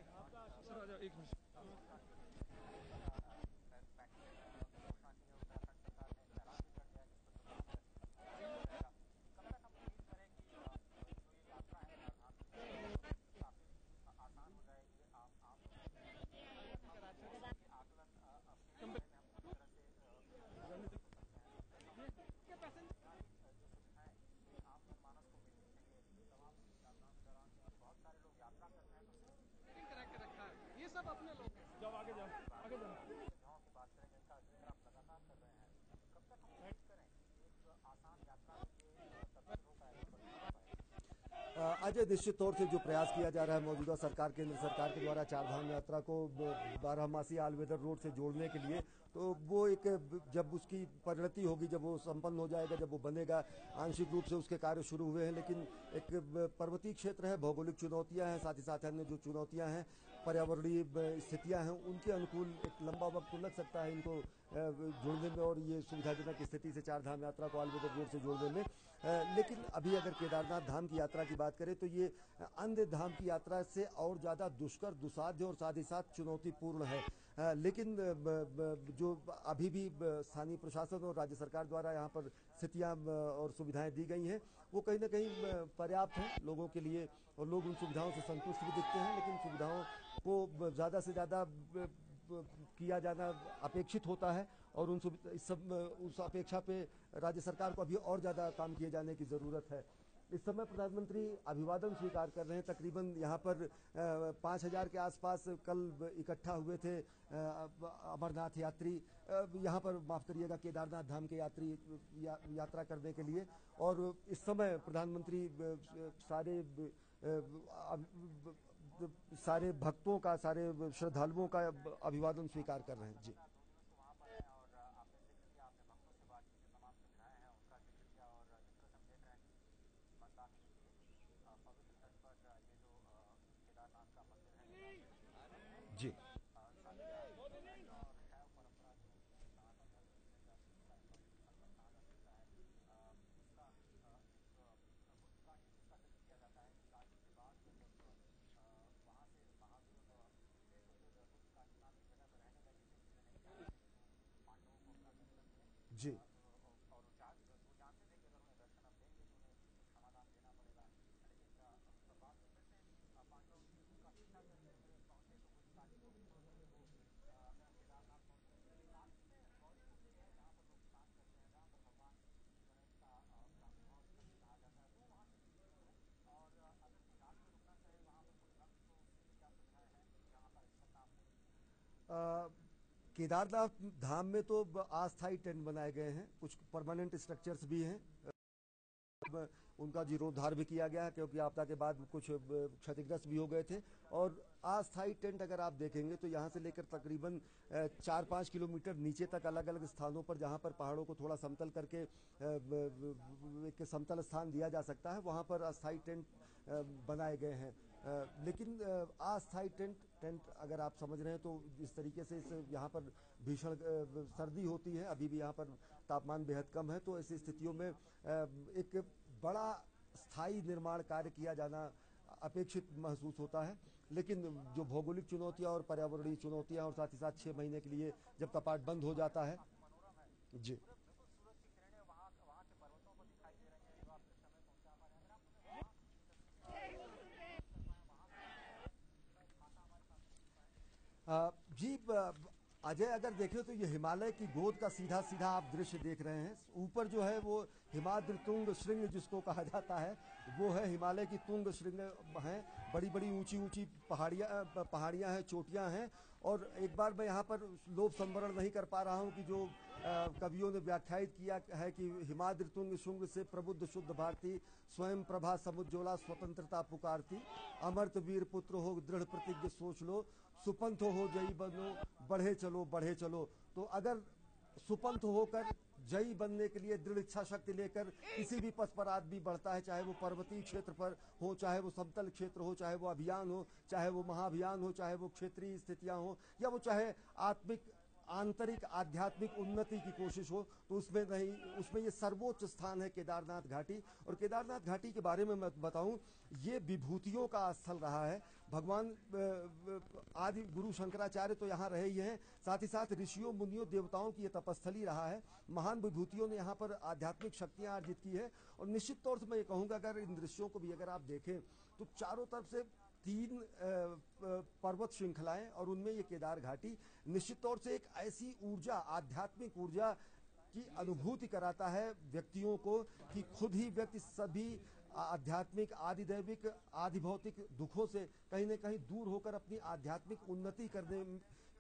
सर, आ जाओ एक मिनट। जाओ आगे जाओ आगे जाओ। सुविधाओं की बात करें जिनका जिक्र आप लगातार कर रहे हैं, कब तक हम उम्मीद करें एक आसान यात्रा में ये तब्दील हो पाएगा, बदलाव हो पाएगा? अजय, निश्चित तौर से जो प्रयास किया जा रहा है मौजूदा सरकार, केंद्र सरकार के द्वारा चार धाम यात्रा को बारहमासी आलवेदर रोड से जोड़ने के लिए, तो वो एक जब उसकी परिणति होगी, जब वो संपन्न हो जाएगा, जब वो बनेगा, आंशिक रूप से उसके कार्य शुरू हुए हैं, लेकिन एक पर्वतीय क्षेत्र है, भौगोलिक चुनौतियां हैं, साथ ही साथ अन्य जो चुनौतियां हैं, पर्यावरणीय स्थितियां हैं, उनके अनुकूल एक लंबा वक्त तो लग सकता है इनको जोड़ने में और ये सुविधाजनक स्थिति से चार धाम यात्रा को आलवेदर रोड से जोड़ने में। लेकिन अभी अगर केदारनाथ धाम की यात्रा की बात करें तो ये अन्य धाम की यात्रा से और ज़्यादा दुष्कर, दुसाध्य और साथ ही साथ चुनौतीपूर्ण है। लेकिन जो अभी भी स्थानीय प्रशासन और राज्य सरकार द्वारा यहाँ पर स्थितियाँ और सुविधाएं दी गई हैं, वो कहीं ना कहीं पर्याप्त हैं लोगों के लिए और लोग उन सुविधाओं से संतुष्ट भी दिखते हैं, लेकिन सुविधाओं को ज़्यादा से ज़्यादा किया जाना अपेक्षित होता है और उस अपेक्षा पे राज्य सरकार को अभी और ज़्यादा काम किए जाने की ज़रूरत है। इस समय प्रधानमंत्री अभिवादन स्वीकार कर रहे हैं। तकरीबन यहाँ पर 5,000 के आसपास कल इकट्ठा हुए थे अमरनाथ यात्री, यहाँ पर माफ़ करिएगा केदारनाथ धाम के यात्री यात्रा करने के लिए। और इस समय प्रधानमंत्री सारे भक्तों का, सारे श्रद्धालुओं का अभिवादन स्वीकार कर रहे हैं। जी, वहाँ पर हैं और आपने जिक्र किया, आपने भक्तों से बात की, जो तमाम सुविधाएं हैं उनका जिक्र किया और जिस तरह से हम देख रहे हैं कि मंदाकिनी के पवित्र तट पर ये जो केदारनाथ का मंदिर है, जी, सानिया और शैव परंपरा जो होती है, सनातन धर्म की कही जा सकती है, पवित्र स्थल पर कहा जा सकता है, उसका एक उसका जिक्र किया जाता है कि काशी के बाद में जब वहाँ से महावीर निकले तो फिर रुद्र काशी नाम की जगह पर रहने लगे थे, इसलिए नहीं चाहते थे कि वो पांडवों को अपना दर्शन दें। जी। और वो जानते थे कि अगर उन्हें दर्शन अब देंगे तो उन्हें क्षमादान देना पड़ेगा, लेकिन बाद में फिर से पांडव उनका पीछा करके फिर पहुंचे तो रुद्र काशी को भी छोड़ करके वो केदारनाथ पहुंचे। काशी में गौरी कुंड भी है जहाँ पर लोग स्नान करते हैं, जहाँ पर भगवान गणेश का प्रादुर्भाव स्थल भी कहा जाता है, वो वहाँ से निश्चित है। और अगर कोई रात में रुकना चाहे वहाँ पर कोई भक्त तो उसके लिए क्या सुविधाएं हैं जहाँ पर अभी तक काम नहीं? केदारनाथ धाम में तो अस्थायी टेंट बनाए गए हैं, कुछ परमानेंट स्ट्रक्चर्स भी हैं, उनका जीर्णोद्धार भी किया गया है क्योंकि आपदा के बाद कुछ क्षतिग्रस्त भी हो गए थे। और अस्थायी टेंट अगर आप देखेंगे तो यहाँ से लेकर तकरीबन 4-5 किलोमीटर नीचे तक अलग अलग स्थानों पर, जहाँ पर पहाड़ों को थोड़ा समतल करके एक समतल स्थान दिया जा सकता है, वहाँ पर अस्थायी टेंट बनाए गए हैं। लेकिन अस्थायी टेंट अगर आप समझ रहे हैं तो इस तरीके से इस यहाँ पर भीषण सर्दी होती है, अभी भी यहाँ पर तापमान बेहद कम है, तो ऐसी स्थितियों में एक बड़ा स्थायी निर्माण कार्य किया जाना अपेक्षित महसूस होता है। लेकिन जो भौगोलिक चुनौतियां और पर्यावरणीय चुनौतियां और साथ ही साथ 6 महीने के लिए जब कपाट बंद हो जाता है। जी, बिल्कुल सूरज की किरणें वहाँ वहाँ के पर्वतों पर दिखाई दे रही हैं जो आप इस समय पहुंचा पा रहे हैं। अगर आप वहाँ की तस्वीर कर पाए वहाँ से खासा हमारे साथ खींच पाए। जी, अजय, अगर देखें तो ये हिमालय की गोद का सीधा सीधा आप दृश्य देख रहे हैं। ऊपर जो है वो हिमाद्रि तुंग श्रृंग जिसको कहा जाता है, वो है हिमालय की तुंग श्रृंग हैं, बड़ी बड़ी ऊंची ऊंची पहाड़ियां हैं, चोटियां हैं। और एक बार मैं यहाँ पर लोभ संवरण नहीं कर पा रहा हूँ कि जो कवियों ने व्याख्यायित किया है कि हिमाद्रि तुंग शुंग से प्रबुद्ध शुद्ध भारती, स्वयं प्रभा समुज्ज्वला स्वतंत्रता पुकारती, अमर्त वीर पुत्र हो दृढ़ प्रतिज्ञ सोच लो, सुपंथ हो जयी बनो बढ़े चलो बढ़े चलो। तो अगर सुपंथ होकर जयी बनने के लिए दृढ़ इच्छा शक्ति लेकर किसी भी पथ पर आदमी बढ़ता है, चाहे वो पर्वतीय क्षेत्र पर हो, चाहे वो समतल क्षेत्र हो, चाहे वो अभियान हो, चाहे वो महाअभियान हो, चाहे वो क्षेत्रीय स्थितियां हो, या वो चाहे आंतरिक आध्यात्मिक उन्नति की कोशिश हो, तो उसमें ये सर्वोच्च स्थान है केदारनाथ घाटी। और केदारनाथ घाटी के बारे में मैं बताऊं, ये विभूतियों का स्थल रहा है। भगवान आदि गुरु शंकराचार्य तो यहाँ रहे ही हैं, साथ ही साथ ऋषियों मुनियों देवताओं की ये तपस्थली रहा है। महान विभूतियों ने यहाँ पर आध्यात्मिक शक्तियाँ अर्जित की है। और निश्चित तौर से मैं ये कहूँगा, अगर इन दृश्यों को भी अगर आप देखें तो चारों तरफ से 3 पर्वत श्रृंखलाएं और उनमें ये केदार घाटी निश्चित तौर से एक ऐसी ऊर्जा, आध्यात्मिक ऊर्जा की अनुभूति कराता है व्यक्तियों को कि खुद ही व्यक्ति सभी आध्यात्मिक, आदिदैविक, आदिभौतिक दुखों से कहीं न कहीं दूर होकर अपनी आध्यात्मिक उन्नति करने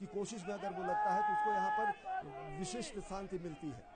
की कोशिश में अगर वो लगता है तो उसको यहाँ पर विशिष्ट शांति मिलती है।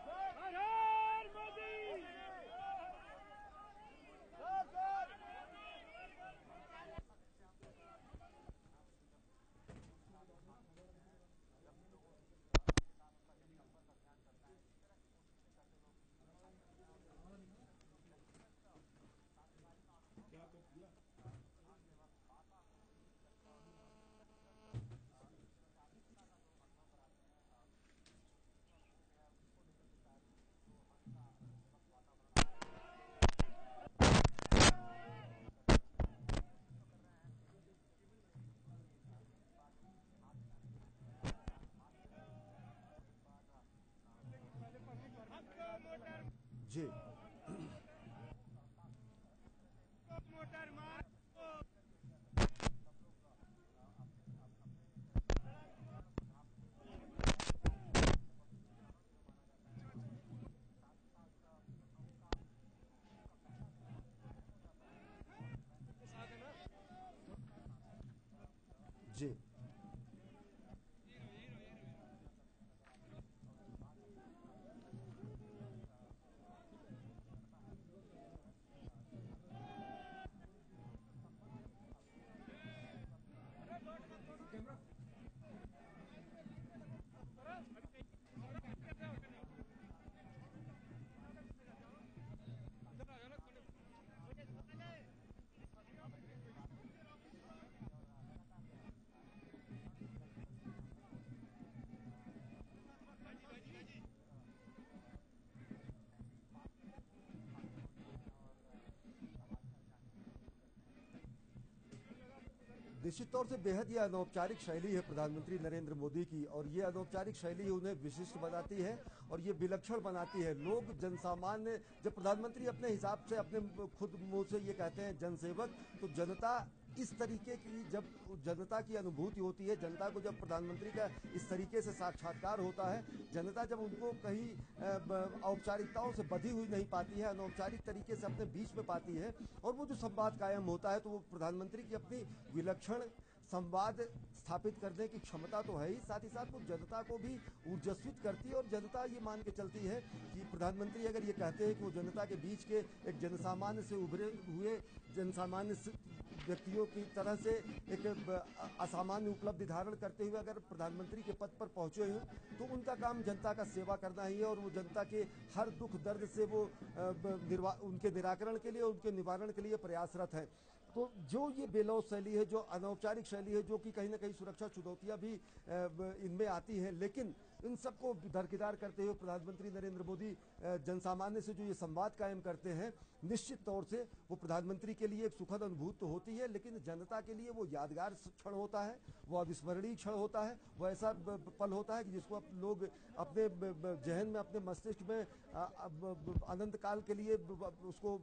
जी जी निश्चित तौर से बेहद यह अनौपचारिक शैली है प्रधानमंत्री नरेंद्र मोदी की, और ये अनौपचारिक शैली उन्हें विशिष्ट बनाती है और ये विलक्षण बनाती है। लोग, जनसामान्य, जब प्रधानमंत्री अपने हिसाब से अपने खुद मुंह से ये कहते हैं जनसेवक, तो जनता इस तरीके की, जब जनता की अनुभूति होती है, जनता को जब प्रधानमंत्री का इस तरीके से साक्षात्कार होता है, जनता जब उनको कहीं औपचारिकताओं से बधी हुई नहीं पाती है, अनौपचारिक तरीके से अपने बीच में पाती है, और वो जो संवाद कायम होता है, तो वो प्रधानमंत्री की अपनी विलक्षण संवाद स्थापित करने की क्षमता तो है ही, साथ ही साथ वो जनता को भी ऊर्जस्वित करती है। और जनता ये मान के चलती है कि प्रधानमंत्री अगर ये कहते हैं कि वो जनता के बीच के एक जनसामान्य से उभरे हुए जनसामान्य व्यक्तियों की तरह से एक असामान्य उपलब्धि धारण करते हुए अगर प्रधानमंत्री के पद पर पहुंचे हैं, तो उनका काम जनता का सेवा करना ही है, और वो जनता के हर दुख दर्द से वो उनके निराकरण के लिए, उनके निवारण के लिए प्रयासरत है। तो जो ये बेलौस शैली है, जो अनौपचारिक शैली है, जो कि कहीं ना कहीं सुरक्षा चुनौतियां भी इनमें आती हैं, लेकिन इन सबको दरकिनार करते हुए प्रधानमंत्री नरेंद्र मोदी जनसामान्य से जो ये संवाद कायम करते हैं, निश्चित तौर से वो प्रधानमंत्री के लिए एक सुखद अनुभूति तो होती है, लेकिन जनता के लिए वो यादगार क्षण होता है, वो अविस्मरणीय क्षण होता है, वो ऐसा पल होता है कि जिसको लोग अपने जहन में, अपने मस्तिष्क में अनंत काल के लिए उसको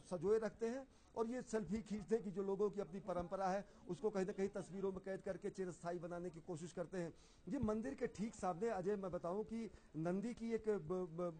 सजोए रखते हैं। और ये सेल्फी खींचने की जो लोगों की अपनी परंपरा है, उसको कहीं ना कहीं तस्वीरों में कैद करके चिरस्थायी बनाने की कोशिश करते हैं। ये मंदिर के ठीक सामने, अजय, मैं बताऊं कि नंदी की एक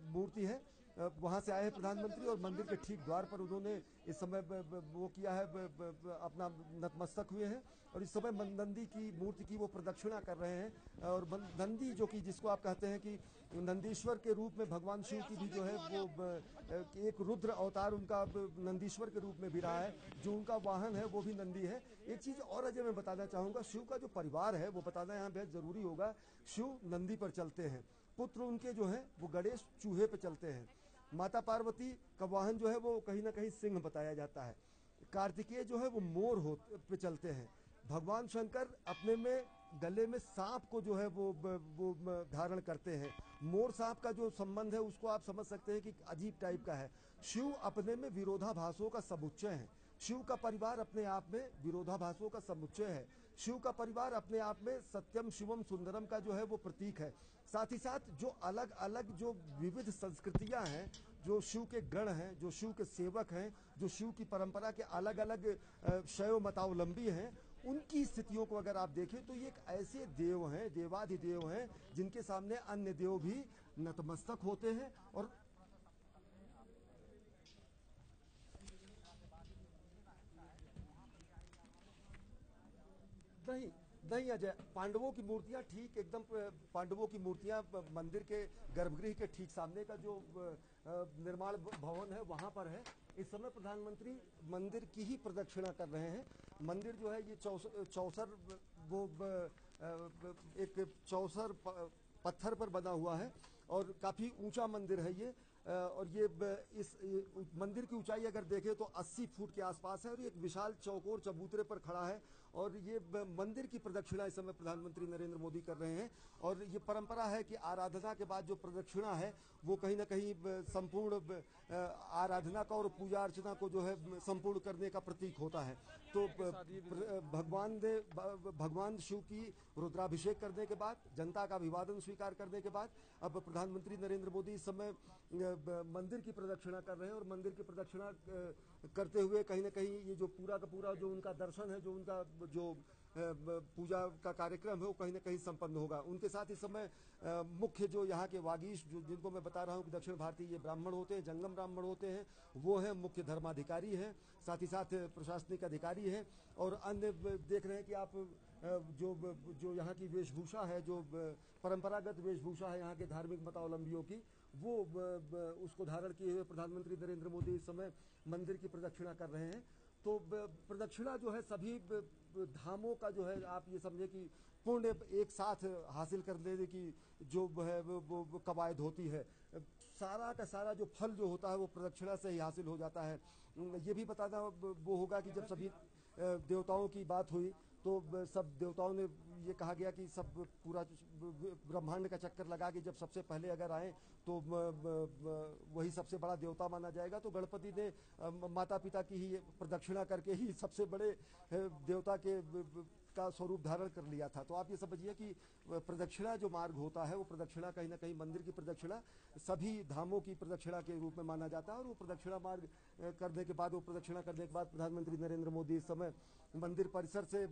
मूर्ति है, वहां से आए हैं प्रधानमंत्री, और मंदिर के ठीक द्वार पर उन्होंने इस समय वो किया है, अपना नतमस्तक हुए हैं, और इस समय नंदी की मूर्ति की वो प्रदक्षिणा कर रहे हैं। और नंदी, जो कि जिसको आप कहते हैं कि नंदीश्वर के रूप में भगवान शिव की भी जो है वो एक रुद्र अवतार उनका नंदीश्वर के रूप में भी रहा है, जो उनका वाहन है वो भी नंदी है। एक चीज और अजय मैं बताना चाहूंगा, शिव का जो परिवार है वो बताना यहाँ बेहद जरूरी होगा। शिव नंदी पर चलते हैं, पुत्र उनके जो है वो गणेश चूहे पे चलते हैं, माता पार्वती का वाहन जो है वो कहीं ना कहीं सिंह बताया जाता है, कार्तिकेय जो है वो मोर पे चलते हैं, भगवान शंकर अपने में गले में सांप को जो है वो धारण करते हैं। मोर सांप का जो संबंध है उसको आप समझ सकते हैं कि अजीब टाइप का है। शिव अपने में विरोधाभासों का समुच्चय है, शिव का परिवार अपने आप में विरोधाभासों का समुच्चय है, शिव का परिवार अपने आप में सत्यम शिवम सुंदरम का जो है वो प्रतीक है। साथ ही साथ जो अलग अलग जो विविध संस्कृतियां हैं, जो शिव के गण हैं, जो शिव के सेवक हैं, जो शिव की परंपरा के अलग अलग शैव मतावलंबी हैं, उनकी स्थितियों को अगर आप देखें तो ये एक ऐसे देव हैं, देवाधिदेव हैं, जिनके सामने अन्य देव भी नतमस्तक होते हैं। और नहीं नहीं अजय, पांडवों की मूर्तियां ठीक एकदम पांडवों की मूर्तियां मंदिर के गर्भगृह के ठीक सामने का जो निर्माण भवन है वहां पर है। इस समय प्रधानमंत्री मंदिर की ही प्रदक्षिणा कर रहे हैं। मंदिर जो है ये चौसर वो एक चौसर पत्थर पर बना हुआ है और काफी ऊंचा मंदिर है ये। और ये इस मंदिर की ऊंचाई अगर देखें तो 80 फुट के आसपास है और ये एक विशाल चौकोर चबूतरे पर खड़ा है। और ये मंदिर की प्रदक्षिणा इस समय प्रधानमंत्री नरेंद्र मोदी कर रहे हैं। और ये परंपरा है कि आराधना के बाद जो प्रदक्षिणा है वो कहीं ना कहीं संपूर्ण आराधना का और पूजा अर्चना को जो है संपूर्ण करने का प्रतीक होता है। तो भगवान शिव की रुद्राभिषेक करने के बाद, जनता का अभिवादन स्वीकार करने के बाद अब प्रधानमंत्री नरेंद्र मोदी इस समय मंदिर की प्रदक्षिणा कर रहे हैं। और मंदिर की प्रदक्षिणा करते हुए कहीं ना कहीं ये जो पूरा का पूरा जो उनका दर्शन है, जो उनका जो पूजा का कार्यक्रम है वो कहीं ना कहीं संपन्न होगा। उनके साथ इस समय मुख्य जो यहाँ के वागीश जो जिनको मैं बता रहा हूँ कि दक्षिण भारतीय ये ब्राह्मण होते हैं, जंगम ब्राह्मण होते हैं, वो हैं मुख्य धर्माधिकारी हैं, साथ ही साथ प्रशासनिक अधिकारी हैं। और अन्य देख रहे हैं कि आप जो यहाँ की वेशभूषा है, जो परंपरागत वेशभूषा है यहाँ के धार्मिक मतावलंबियों की, वो उसको धारण किए हुए प्रधानमंत्री नरेंद्र मोदी इस समय मंदिर की प्रदक्षिणा कर रहे हैं। तो प्रदक्षिणा जो है सभी धामों का जो है आप ये समझे कि पुण्य एक साथ हासिल कर लेने की जो है वो कवायद होती है। सारा का सारा जो फल जो होता है वो प्रदक्षिणा से ही हासिल हो जाता है। ये भी बताना वो होगा कि जब सभी देवताओं की बात हुई तो सब देवताओं ने ये कहा गया कि सब पूरा ब्रह्मांड का चक्कर लगा कि जब सबसे पहले अगर आए तो वही सबसे बड़ा देवता माना जाएगा। तो गणपति ने माता पिता की ही प्रदक्षिणा करके ही सबसे बड़े देवता का स्वरूप धारण कर लिया था। तो आप ये समझिए कि प्रदक्षिणा जो मार्ग होता है वो प्रदक्षिणा कहीं ना कहीं मंदिर की प्रदक्षिणा सभी धामों की प्रदक्षिणा के रूप में माना जाता है। और वो प्रदक्षिणा मार्ग करने के बाद, वो प्रदक्षिणा करने के बाद प्रधानमंत्री नरेंद्र मोदी इस समय मंदिर परिसर से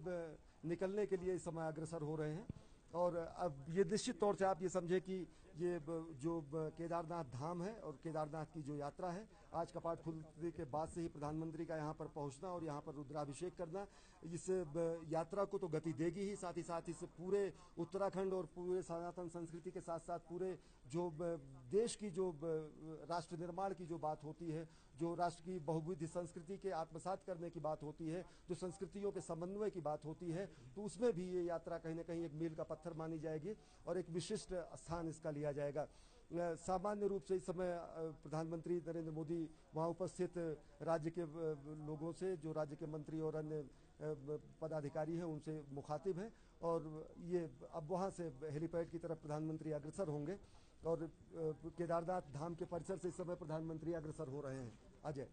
निकलने के लिए इस समय अग्रसर हो रहे हैं। और अब ये निश्चित तौर से आप ये समझे कि ये जो केदारनाथ धाम है और केदारनाथ की जो यात्रा है, आज कपाट खुलने के बाद से ही प्रधानमंत्री का यहाँ पर पहुँचना और यहाँ पर रुद्राभिषेक करना इस यात्रा को तो गति देगी ही, साथ ही साथ इस पूरे उत्तराखंड और पूरे सनातन संस्कृति के साथ साथ पूरे जो देश की जो राष्ट्र निर्माण की जो बात होती है, जो राष्ट्र की बहुविध संस्कृति के आत्मसात करने की बात होती है, जो संस्कृतियों के समन्वय की बात होती है, तो उसमें भी ये यात्रा कहीं ना कहीं एक मील का पत्थर मानी जाएगी और एक विशिष्ट स्थान इसका लिया जाएगा। सामान्य रूप से इस समय प्रधानमंत्री नरेंद्र मोदी वहाँ उपस्थित राज्य के लोगों से, जो राज्य के मंत्री और अन्य पदाधिकारी हैं, उनसे मुखातिब हैं। और ये अब वहाँ से हेलीपैड की तरफ प्रधानमंत्री अग्रसर होंगे और केदारनाथ धाम के परिसर से इस समय प्रधानमंत्री अग्रसर हो रहे हैं। अजय,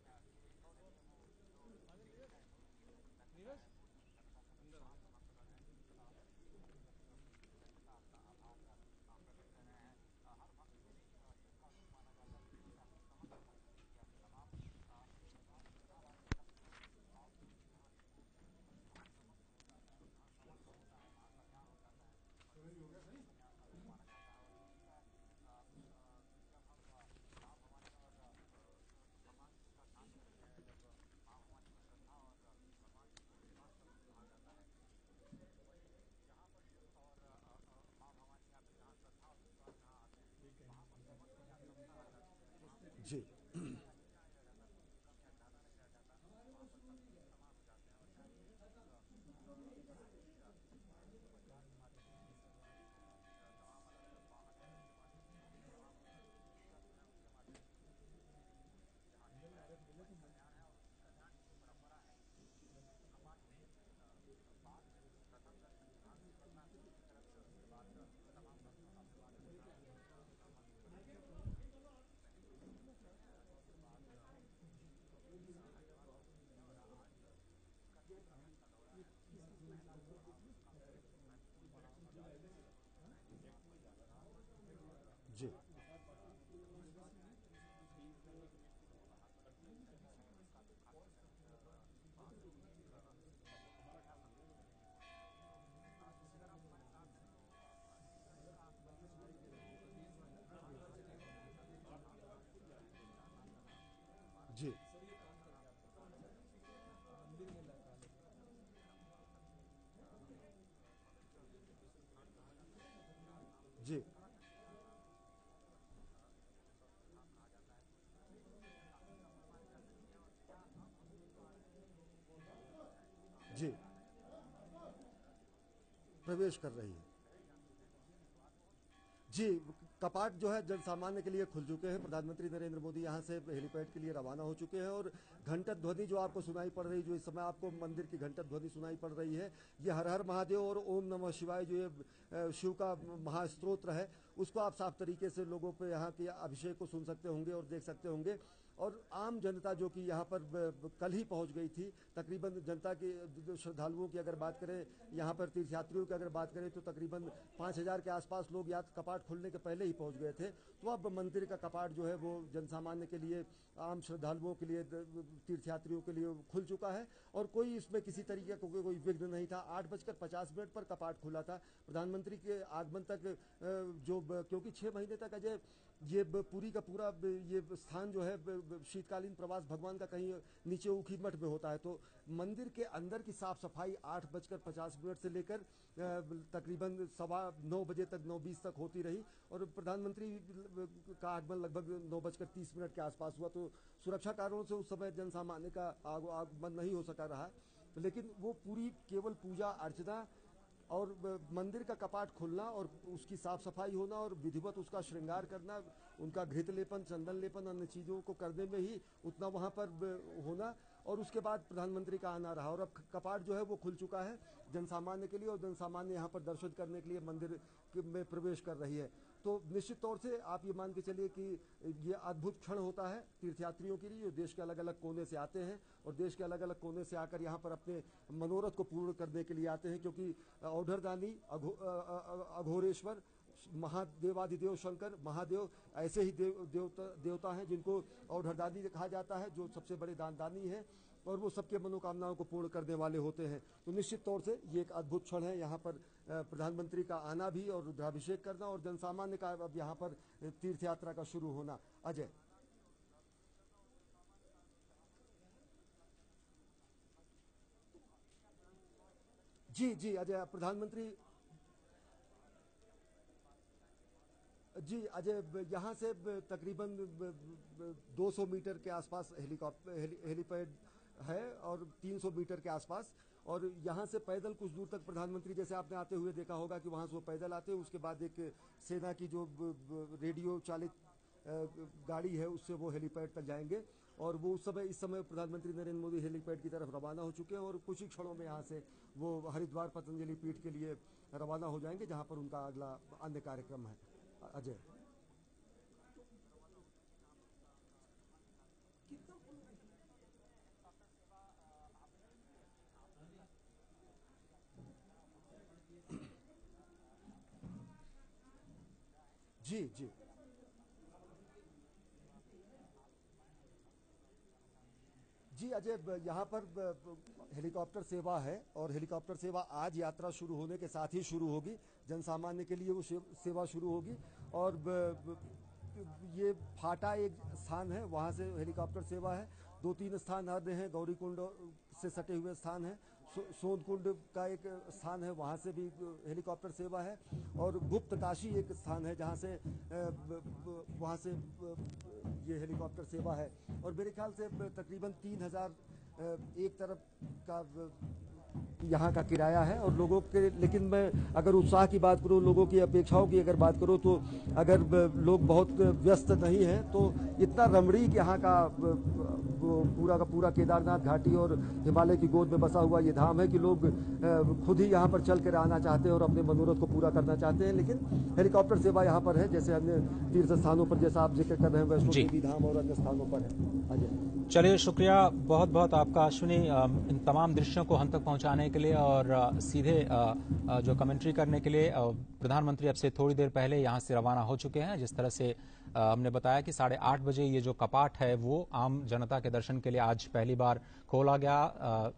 जी जी प्रवेश कर रही है। जी, कपाट जो है जन सामान्य के लिए खुल चुके हैं। प्रधानमंत्री नरेंद्र मोदी यहाँ से हेलीपैड के लिए रवाना हो चुके हैं और घंटा ध्वनि जो आपको सुनाई पड़ रही, जो इस समय आपको मंदिर की घंटा ध्वनि सुनाई पड़ रही है, ये हर हर महादेव और ओम नमः शिवाय जो ये शिव का महास्तोत्र है, उसको आप साफ तरीके से लोगों पे यहाँ के अभिषेक को सुन सकते होंगे और देख सकते होंगे। और आम जनता जो कि यहाँ पर कल ही पहुँच गई थी, तकरीबन जनता की, श्रद्धालुओं की अगर बात करें, यहाँ पर तीर्थयात्रियों की अगर बात करें तो तकरीबन 5000 के आसपास लोग या कपाट खुलने के पहले ही पहुँच गए थे। तो अब मंदिर का कपाट जो है वो जनसामान्य के लिए, आम श्रद्धालुओं के लिए, तीर्थयात्रियों के लिए खुल चुका है और कोई इसमें किसी तरीके का कोई विघ्न नहीं था। 8:50 पर कपाट खुला था। प्रधानमंत्री के आगमन तक क्योंकि 6 महीने तक अजय ये पूरी का पूरा ये स्थान जो है शीतकालीन प्रवास भगवान का कहीं नीचे ऊखीमठ में होता है, तो मंदिर के अंदर की साफ सफाई 8:50 से लेकर तकरीबन 9:15 बजे तक, 9:20 तक होती रही और प्रधानमंत्री का आगमन लगभग 9:30 के आसपास हुआ। तो सुरक्षा कारणों से उस समय जनसामान्य का आगमन नहीं हो सका रहा, लेकिन वो पूरी केवल पूजा अर्चना और मंदिर का कपाट खुलना और उसकी साफ सफाई होना और विधिवत उसका श्रृंगार करना, उनका घृत लेपन, चंदन लेपन, अन्य चीज़ों को करने में ही उतना वहाँ पर होना और उसके बाद प्रधानमंत्री का आना रहा। और अब कपाट जो है वो खुल चुका है जनसामान्य के लिए और जनसामान्य यहाँ पर दर्शन करने के लिए मंदिर में प्रवेश कर रही है। तो निश्चित तौर से आप ये मान के चलिए कि ये अद्भुत क्षण होता है तीर्थयात्रियों के लिए, जो देश के अलग अलग कोने से आते हैं और देश के अलग अलग कोने से आकर यहाँ पर अपने मनोरथ को पूर्ण करने के लिए आते हैं। क्योंकि औढ़रदानी, अघोरेश्वर, महादेवाधिदेव शंकर, महादेव ऐसे ही देवता हैं जिनको औढ़रदानी कहा जाता है, जो सबसे बड़े दानदानी हैं और वो सबके मनोकामनाओं को पूर्ण करने वाले होते हैं। तो निश्चित तौर से ये एक अद्भुत क्षण है, यहाँ पर प्रधानमंत्री का आना भी और रुद्राभिषेक करना और जनसामान्य का अब यहाँ पर तीर्थ यात्रा का शुरू होना। अजय जी अजय, प्रधानमंत्री जी अजय, यहाँ से तकरीबन 200 मीटर के आसपास हेलीपैड है और 300 मीटर के आसपास, और यहाँ से पैदल कुछ दूर तक प्रधानमंत्री, जैसे आपने आते हुए देखा होगा कि वहाँ से वो पैदल आते हैं, उसके बाद एक सेना की जो रेडियो चालित गाड़ी है उससे वो हेलीपैड तक जाएंगे और वो इस समय प्रधानमंत्री नरेंद्र मोदी हेलीपैड की तरफ रवाना हो चुके हैं और कुछ ही क्षणों में यहाँ से वो हरिद्वार पतंजलि पीठ के लिए रवाना हो जाएंगे, जहाँ पर उनका अगला अन्य कार्यक्रम है। अजय जी अजय, यहाँ पर हेलीकॉप्टर सेवा है और हेलीकॉप्टर सेवा आज यात्रा शुरू होने के साथ ही शुरू होगी। जनसामान्य के लिए वो सेवा शुरू होगी और ये फाटा एक स्थान है, वहाँ से हेलीकॉप्टर सेवा है। 2-3 स्थान अन्य हैं, गौरीकुंड से सटे हुए स्थान है, सोनकुंड का एक स्थान है, वहाँ से भी हेलीकॉप्टर सेवा है और गुप्त काशी एक स्थान है जहाँ से वहाँ से ये हेलीकॉप्टर सेवा है। और मेरे ख्याल से तकरीबन 3000 एक तरफ का यहाँ का किराया है और लोगों के, लेकिन मैं अगर उत्साह की बात करूँ, लोगों की अपेक्षाओं की अगर बात करूँ, तो अगर लोग बहुत व्यस्त नहीं हैं तो इतना रमणीक यहाँ का पूरा का पूरा केदारनाथ घाटी और हिमालय की गोद में बसा हुआ ये धाम है कि लोग खुद ही यहाँ पर चल कर आना चाहते हैं और अपने मनोरथ को पूरा करना चाहते हैं। लेकिन हेलीकॉप्टर सेवा यहाँ पर है, जैसे अन्य तीर्थ स्थानों पर जैसा आप जिक्र कर रहे हैं, वैष्णो देवी धाम और अन्य स्थानों पर है। अजय चलिए, शुक्रिया बहुत बहुत आपका अश्विनी, इन तमाम दृश्यों को हम तक पहुंचाने के लिए और सीधे जो कमेंट्री करने के लिए। प्रधानमंत्री अब से थोड़ी देर पहले यहां से रवाना हो चुके हैं। जिस तरह से हमने बताया कि 8:30 बजे ये जो कपाट है वो आम जनता के दर्शन के लिए आज पहली बार खोला गया।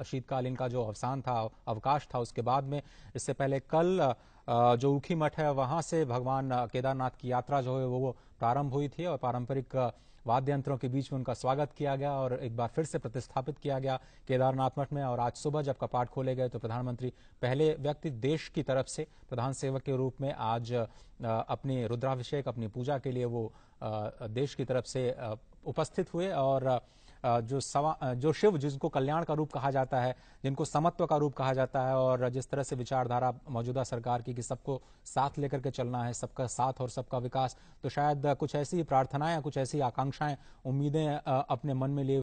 शीतकालीन का जो अवकाश था उसके बाद में, इससे पहले कल जो ऊखीमठ है वहां से भगवान केदारनाथ की यात्रा जो है वो प्रारंभ हुई थी और पारंपरिक वाद्य यंत्रों के बीच में उनका स्वागत किया गया और एक बार फिर से प्रतिस्थापित किया गया केदारनाथ मठ में। और आज सुबह जब कपाट खोले गए तो प्रधानमंत्री पहले व्यक्ति देश की तरफ से प्रधान सेवक के रूप में आज अपनी रुद्राभिषेक, अपनी पूजा के लिए वो देश की तरफ से उपस्थित हुए। और जो शिव, जिनको कल्याण का रूप कहा जाता है, जिनको समत्व का रूप कहा जाता है, और जिस तरह से विचारधारा मौजूदा सरकार की कि सबको साथ लेकर के चलना है, सबका साथ और सबका विकास, तो शायद कुछ ऐसी प्रार्थनाएं, कुछ ऐसी आकांक्षाएं, उम्मीदें अपने मन में लिए